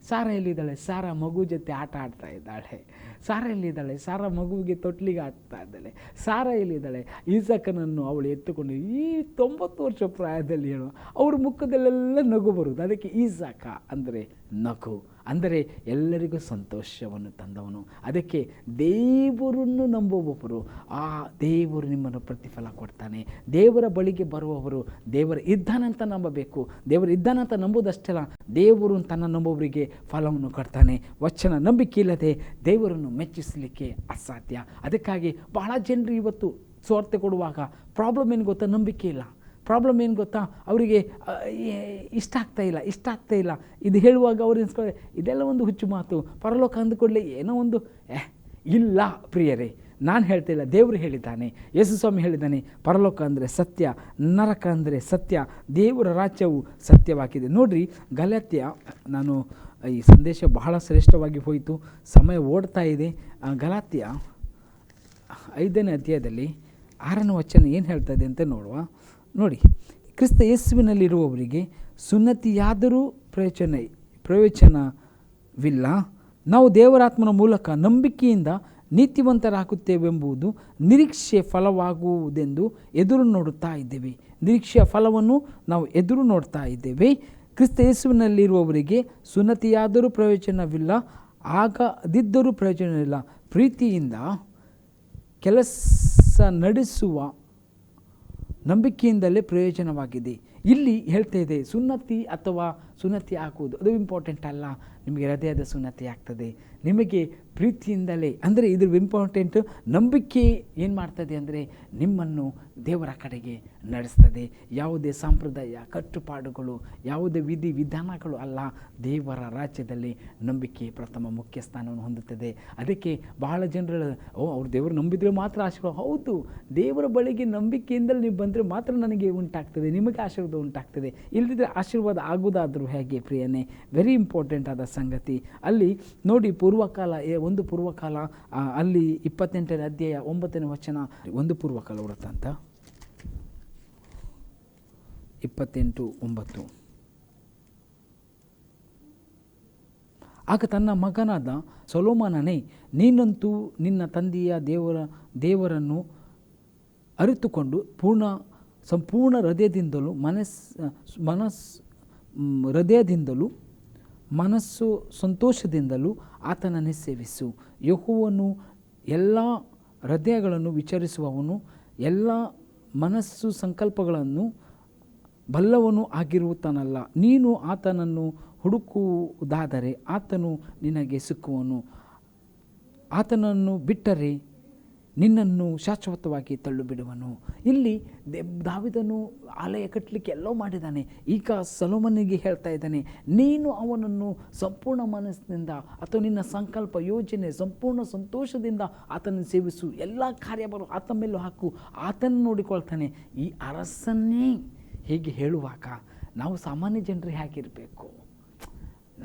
ಸಾರಾ ಎಲ್ಲಿದ್ದಾಳೆ? ಸಾರಾ ಮಗು ಜೊತೆ ಆಟ ಆಡ್ತಾ ಇದ್ದಾಳೆ. ಸಾರಾ ಎಲ್ಲಿದ್ದಾಳೆ? ಸಾರಾ ಮಗುವಿಗೆ ತೊಟ್ಲಿಗೆ ಆಡ್ತಾ ಇದ್ದಾಳೆ. ಸಾರಾ ಎಲ್ಲಿದ್ದಾಳೆ? ಈಸಾಕನನ್ನು ಅವಳು ಎತ್ತುಕೊಂಡು ಈ 90 ವರ್ಷ ಪ್ರಾಯದಲ್ಲಿ ಹೇಳುವ ಅವ್ರ ಮುಖದಲ್ಲೆಲ್ಲ ನಗು ಬರುವುದು. ಅದಕ್ಕೆ ಈಸಾಕ ಅಂದರೆ ನಗು, ಅಂದರೆ ಎಲ್ಲರಿಗೂ ಸಂತೋಷವನ್ನು ತಂದವನು. ಅದಕ್ಕೆ ದೇವರನ್ನು ನಂಬುವವರು, ಆ ದೇವರು ನಿಮ್ಮನ್ನು ಪ್ರತಿಫಲ ಕೊಡ್ತಾನೆ. ದೇವರ ಬಳಿಗೆ ಬರುವವರು ದೇವರು ಇದ್ದಾನಂತ ನಂಬಬೇಕು. ದೇವರು ಇದ್ದಾನಂತ ನಂಬುವುದಷ್ಟೇ ಅಲ್ಲ, ದೇವರು ತನ್ನ ನಂಬುವವರಿಗೆ ಫಲವನ್ನು ಕೊಡ್ತಾನೆ. ವಚನ ನಂಬಿಕೆ ಇಲ್ಲದೆ ದೇವರನ್ನು ಮೆಚ್ಚಿಸಲಿಕ್ಕೆ ಅಸಾಧ್ಯ. ಅದಕ್ಕಾಗಿ ಬಹಳ ಜನರು ಇವತ್ತು ಸ್ವಾರ್ಥ ಕೊಡುವಾಗ ಪ್ರಾಬ್ಲಮ್ ಏನು ಗೊತ್ತಾ? ನಂಬಿಕೆ ಇಲ್ಲ. ಪ್ರಾಬ್ಲಮ್ ಏನು ಗೊತ್ತಾ? ಅವರಿಗೆ ಇಷ್ಟ ಆಗ್ತಾ ಇಲ್ಲ. ಇದು ಹೇಳುವಾಗ ಅವ್ರು ಎನ್ಸ್ಕೊಳ್ಳಿ, ಇದೆಲ್ಲ ಒಂದು ಹುಚ್ಚು ಮಾತು, ಪರಲೋಕ ಅಂದುಕೊಳ್ಳಿ ಏನೋ ಒಂದು ಇಲ್ಲ. ಪ್ರಿಯರೇ, ನಾನು ಹೇಳ್ತಾ ಇಲ್ಲ, ದೇವರು ಹೇಳಿದ್ದಾನೆ, ಯೇಸು ಸ್ವಾಮಿ ಹೇಳಿದ್ದಾನೆ, ಪರಲೋಕ ಅಂದರೆ ಸತ್ಯ, ನರಕ ಅಂದರೆ ಸತ್ಯ, ದೇವರ ರಾಜ್ಯವು ಸತ್ಯವಾಗಿದೆ. ನೋಡ್ರಿ, ಗಲಾತ್ಯ, ನಾನು ಈ ಸಂದೇಶ ಬಹಳ ಶ್ರೇಷ್ಠವಾಗಿ ಹೋಯಿತು, ಸಮಯ ಓಡ್ತಾ ಇದೆ. ಗಲಾತ್ಯ 5ನೇ ಅಧ್ಯಾಯದಲ್ಲಿ 6ನೇ ವಚನ ಏನು ಹೇಳ್ತಾ ಇದೆ ಅಂತ ನೋಡುವ. ನೋಡಿ, ಕ್ರಿಸ್ತ ಯೇಸುವಿನಲ್ಲಿರುವವರಿಗೆ ಸುನ್ನತಿಯಾದರೂ ಪ್ರಯೋಜನವಿಲ್ಲ, ನಾವು ದೇವರಾತ್ಮನ ಮೂಲಕ ನಂಬಿಕೆಯಿಂದ ನೀತಿವಂತರಾಗುತ್ತೇವೆಂಬುದು ನಿರೀಕ್ಷೆ ಫಲವಾಗುವುದೆಂದು ಎದುರು ನೋಡುತ್ತಾ ಇದ್ದೇವೆ. ನಿರೀಕ್ಷೆಯ ಫಲವನ್ನು ನಾವು ಎದುರು ನೋಡ್ತಾ ಇದ್ದೇವೆ. ಕ್ರಿಸ್ತ ಯೇಸುವಿನಲ್ಲಿರುವವರಿಗೆ ಸುನ್ನತಿಯಾದರೂ ಪ್ರಯೋಜನವಿಲ್ಲ, ಆಗದಿದ್ದರೂ ಪ್ರಯೋಜನವಿಲ್ಲ, ಪ್ರೀತಿಯಿಂದ ಕೆಲಸ ನಡೆಸುವ ನಂಬಿಕೆಯಿಂದಲೇ ಪ್ರಯೋಜನವಾಗಿದೆ. ಇಲ್ಲಿ ಹೇಳ್ತಾ ಇದೆ, ಸುನ್ನತಿ ಅಥವಾ ಸುನ್ನತಿ ಹಾಕುವುದು ಅದು ಇಂಪಾರ್ಟೆಂಟ್ ಅಲ್ಲ. ನಿಮಗೆ ಹೃದಯದ ಸುನ್ನತಿ ಆಗ್ತದೆ, ನಿಮಗೆ ಪ್ರೀತಿಯಿಂದಲೇ. ಅಂದರೆ ಇದ್ರ ಇಂಪಾರ್ಟೆಂಟ್ ನಂಬಿಕೆ ಏನು ಮಾಡ್ತದೆ ಅಂದರೆ ನಿಮ್ಮನ್ನು ದೇವರ ಕಡೆಗೆ ನಡೆಸ್ತದೆ. ಯಾವುದೇ ಸಂಪ್ರದಾಯ ಕಟ್ಟುಪಾಡುಗಳು, ಯಾವುದೇ ವಿಧಿ ವಿಧಾನಗಳು ಅಲ್ಲ. ದೇವರ ರಾಜ್ಯದಲ್ಲಿ ನಂಬಿಕೆ ಪ್ರಥಮ ಮುಖ್ಯ ಸ್ಥಾನವನ್ನು ಹೊಂದುತ್ತದೆ. ಅದಕ್ಕೆ ಬಹಳ ಜನರು ಅವ್ರು ದೇವರು ನಂಬಿದರೆ ಮಾತ್ರ ಆಶೀರ್ವಾದ. ಹೌದು, ದೇವರ ಬಳಿಗೆ ನಂಬಿಕೆಯಿಂದಲೇ ನೀವು ಬಂದರೆ ಮಾತ್ರ ನನಗೆ ಉಂಟಾಗ್ತದೆ, ನಿಮಗೆ ಆಶೀರ್ವಾದ ಉಂಟಾಗ್ತದೆ. ಇಲ್ಲದಿದ್ದರೆ ಆಶೀರ್ವಾದ ಆಗುವುದಾದರೂ ಹೇಗೆ ಪ್ರಿಯನೇ? ವೆರಿ ಇಂಪಾರ್ಟೆಂಟ್ ಆದ ಸಂಗತಿ. ಅಲ್ಲಿ ನೋಡಿ, ಪೂರ್ವಕಾಲ, ಒಂದು ಪೂರ್ವಕಾಲ, ಅಲ್ಲಿ 28ನೇ ಅಧ್ಯಾಯ 9ನೇ ವಚನ, ಒಂದು ಪೂರ್ವಕಾಲ ವೃತ್ತಾಂತ 28:9. ಆಗ ತನ್ನ ಮಗನಾದ ಸೊಲೊಮೋನನೇ, ನೀನಂತೂ ನಿನ್ನ ತಂದೆಯ ದೇವರನ್ನು ಅರಿತುಕೊಂಡು ಸಂಪೂರ್ಣ ಹೃದಯದಿಂದಲೂ ಹೃದಯದಿಂದಲೂ ಮನಸ್ಸು ಸಂತೋಷದಿಂದಲೂ ಆತನನ್ನೇ ಸೇವಿಸು. ಯೆಹೋವನು ಎಲ್ಲ ಹೃದಯಗಳನ್ನು ವಿಚಾರಿಸುವವನು, ಎಲ್ಲ ಮನಸ್ಸು ಸಂಕಲ್ಪಗಳನ್ನು ಬಲ್ಲವನು ಆಗಿರುತ್ತಾನಲ್ಲ. ನೀನು ಆತನನ್ನು ಹುಡುಕುವುದಾದರೆ ಆತನು ನಿನಗೆ ಸಿಕ್ಕುವನು. ಆತನನ್ನು ಬಿಟ್ಟರೆ ನಿನ್ನನ್ನು ಶಾಶ್ವತವಾಗಿ ತಳ್ಳು ಬಿಡುವನು. ಇಲ್ಲಿ ದಾವೀದನು ಆಲಯ ಕಟ್ಟಲಿಕ್ಕೆ ಎಲ್ಲೋ ಮಾಡಿದ್ದಾನೆ. ಈಗ ಸೊಲೊಮೋನನಿಗೆ ಹೇಳ್ತಾ ಇದ್ದಾನೆ, ನೀನು ಅವನನ್ನು ಸಂಪೂರ್ಣ ಮನಸ್ಸಿನಿಂದ ಅಥವಾ ನಿನ್ನ ಸಂಕಲ್ಪ ಯೋಜನೆ ಸಂಪೂರ್ಣ ಸಂತೋಷದಿಂದ ಆತನನ್ನು ಸೇವಿಸು. ಎಲ್ಲ ಕಾರ್ಯಭಾರ ಆತನ ಮೇಲೂ ಹಾಕು, ಆತನ ನೋಡಿಕೊಳ್ತಾನೆ. ಈ ಅರಸನ್ನೇ ಹೀಗೆ ಹೇಳುವಾಗ ನಾವು ಸಾಮಾನ್ಯ ಜನರು ಹೇಗಿರಬೇಕು?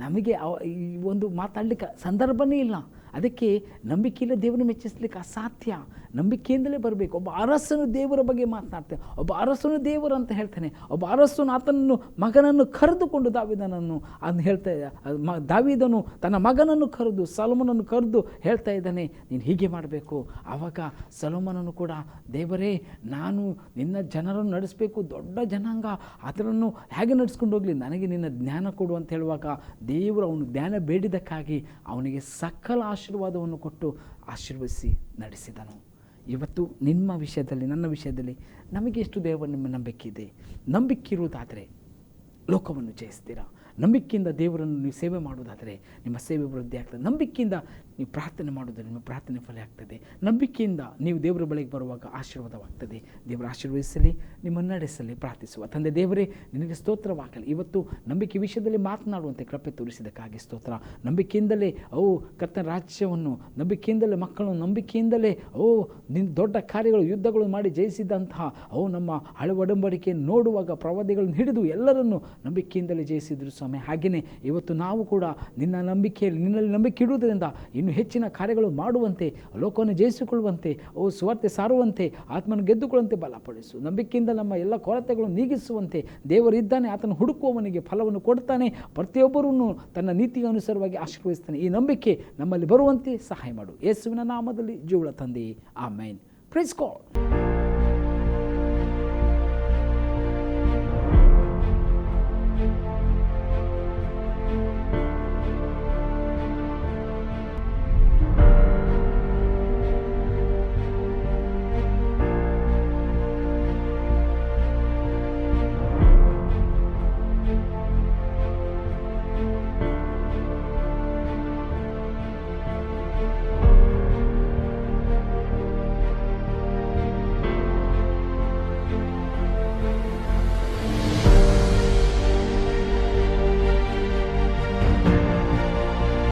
ನಮಗೆ ಈ ಒಂದು ಮಾತಾಡಲಿಕ್ಕೆ ಸಂದರ್ಭನೇ ಇಲ್ಲ. ಅದಕ್ಕೆ ನಂಬಿಕೆಯಿಲ್ಲ ದೇವರನ್ನು ಮೆಚ್ಚಿಸ್ಲಿಕ್ಕೆ ಅಸಾಧ್ಯ. ನಂಬಿಕೆಯಿಂದಲೇ ಬರಬೇಕು. ಒಬ್ಬ ಅರಸನು ದೇವರ ಬಗ್ಗೆ ಮಾತನಾಡ್ತಾನೆ, ಒಬ್ಬ ಅರಸನು ದೇವರು ಅಂತ ಹೇಳ್ತಾನೆ. ಒಬ್ಬ ಅರಸನು ಆತನನ್ನು ಮಗನನ್ನು ಕರೆದುಕೊಂಡು ದಾವೀದನನ್ನು ಅದನ್ನು ಹೇಳ್ತಾ ದಾವೀದನು ತನ್ನ ಮಗನನ್ನು ಕರೆದು ಸೊಲೊಮೋನನನ್ನು ಕರೆದು ಹೇಳ್ತಾ ಇದ್ದಾನೆ, ನೀನು ಹೀಗೆ ಮಾಡಬೇಕು. ಆವಾಗ ಸೊಲೊಮೋನನು ಕೂಡ, ದೇವರೇ, ನಾನು ನಿನ್ನ ಜನರನ್ನು ನಡೆಸಬೇಕು, ದೊಡ್ಡ ಜನಾಂಗ, ಅದನ್ನು ಹೇಗೆ ನಡೆಸ್ಕೊಂಡು ಹೋಗಲಿ, ನನಗೆ ನಿನ್ನ ಜ್ಞಾನ ಕೊಡು ಅಂತ ಹೇಳುವಾಗ ದೇವರು ಅವನು ಜ್ಞಾನ ಬೇಡಿದ್ದಕ್ಕಾಗಿ ಅವನಿಗೆ ಸಕಲ ಆಶೀರ್ವಾದವನ್ನು ಕೊಟ್ಟು ಆಶೀರ್ವದಿಸಿ ನಡೆಸಿದನು. ಇವತ್ತು ನಿಮ್ಮ ವಿಷಯದಲ್ಲಿ, ನನ್ನ ವಿಷಯದಲ್ಲಿ ನಮಗೆ ಎಷ್ಟು ದೇವರ ನಿಮ್ಮ ನಂಬಿಕೆ ಇದೆ? ನಂಬಿಕೆ ಇರುವುದಾದರೆ ಲೋಕವನ್ನು ಜಯಿಸ್ತೀರಾ. ನಂಬಿಕೆಯಿಂದ ದೇವರನ್ನು ನೀವು ಸೇವೆ ಮಾಡುವುದಾದರೆ ನಿಮ್ಮ ಸೇವೆ ವೃದ್ಧಿ ಆಗ್ತದೆ. ನಂಬಿಕೆಯಿಂದ ನೀವು ಪ್ರಾರ್ಥನೆ ಮಾಡೋದಾದರೆ ನಿಮ್ಮ ಪ್ರಾರ್ಥನೆ ಫಲ ಆಗ್ತದೆ. ನಂಬಿಕೆಯಿಂದ ನೀವು ದೇವರ ಬಳಿಗೆ ಬರುವಾಗ ಆಶೀರ್ವಾದವಾಗ್ತದೆ. ದೇವರ ಆಶೀರ್ವದಿಸಲಿ, ನಿಮ್ಮನ್ನು ನಡೆಸಲಿ. ಪ್ರಾರ್ಥಿಸುವ ತಂದೆ ದೇವರೇ, ನಿನಗೆ ಸ್ತೋತ್ರವಾಗಲಿ. ಇವತ್ತು ನಂಬಿಕೆ ವಿಷಯದಲ್ಲಿ ಮಾತನಾಡುವಂತೆ ಕೃಪೆ ತೋರಿಸಿದ್ದಕ್ಕಾಗಿ ಸ್ತೋತ್ರ. ನಂಬಿಕೆಯಿಂದಲೇ ಕರ್ತನ ರಾಜ್ಯವನ್ನು, ನಂಬಿಕೆಯಿಂದಲೇ ಮಕ್ಕಳನ್ನು, ನಂಬಿಕೆಯಿಂದಲೇ ನಿನ್ನ ದೊಡ್ಡ ಕಾರ್ಯಗಳು ಯುದ್ಧಗಳು ಮಾಡಿ ಜಯಿಸಿದಂತಹ ನಮ್ಮ ಹಳೆ ಒಡಂಬಡಿಕೆಯನ್ನು ನೋಡುವಾಗ ಪ್ರವಾದಿಗಳನ್ನು ಹಿಡಿದು ಎಲ್ಲರನ್ನು ನಂಬಿಕೆಯಿಂದಲೇ ಜಯಿಸಿದ್ರು ಸ್ವಾಮಿ. ಹಾಗೆಯೇ ಇವತ್ತು ನಾವು ಕೂಡ ನಿನ್ನಲ್ಲಿ ನಂಬಿಕೆ ಇಡುವುದರಿಂದ ಇನ್ನು ಹೆಚ್ಚಿನ ಕಾರ್ಯಗಳು ಮಾಡುವಂತೆ, ಲೋಕವನ್ನು ಜಯಿಸಿಕೊಳ್ಳುವಂತೆ, ಸುವಾರ್ತೆ ಸಾರುವಂತೆ, ಆತ್ಮನ ಗೆದ್ದುಕೊಳ್ಳುವಂತೆ ಬಲಪಡಿಸು. ನಂಬಿಕೆಯಿಂದ ನಮ್ಮ ಎಲ್ಲ ಕೊರತೆಗಳನ್ನು ನೀಗಿಸುವಂತೆ ದೇವರಿದ್ದಾನೆ, ಆತನು ಹುಡುಕುವವನಿಗೆ ಫಲವನ್ನು ಕೊಡ್ತಾನೆ, ಪ್ರತಿಯೊಬ್ಬರನ್ನು ತನ್ನ ನೀತಿಗೆ ಅನುಸಾರವಾಗಿ ಆಶೀರ್ವದಿಸ್ತಾನೆ. ಈ ನಂಬಿಕೆ ನಮ್ಮಲ್ಲಿ ಬರುವಂತೆ ಸಹಾಯ ಮಾಡು. ಯೇಸುವಿನ ನಾಮದಲ್ಲಿ ಜೀವಳ ತಂದೆ, ಆಮೇನ್. Praise God.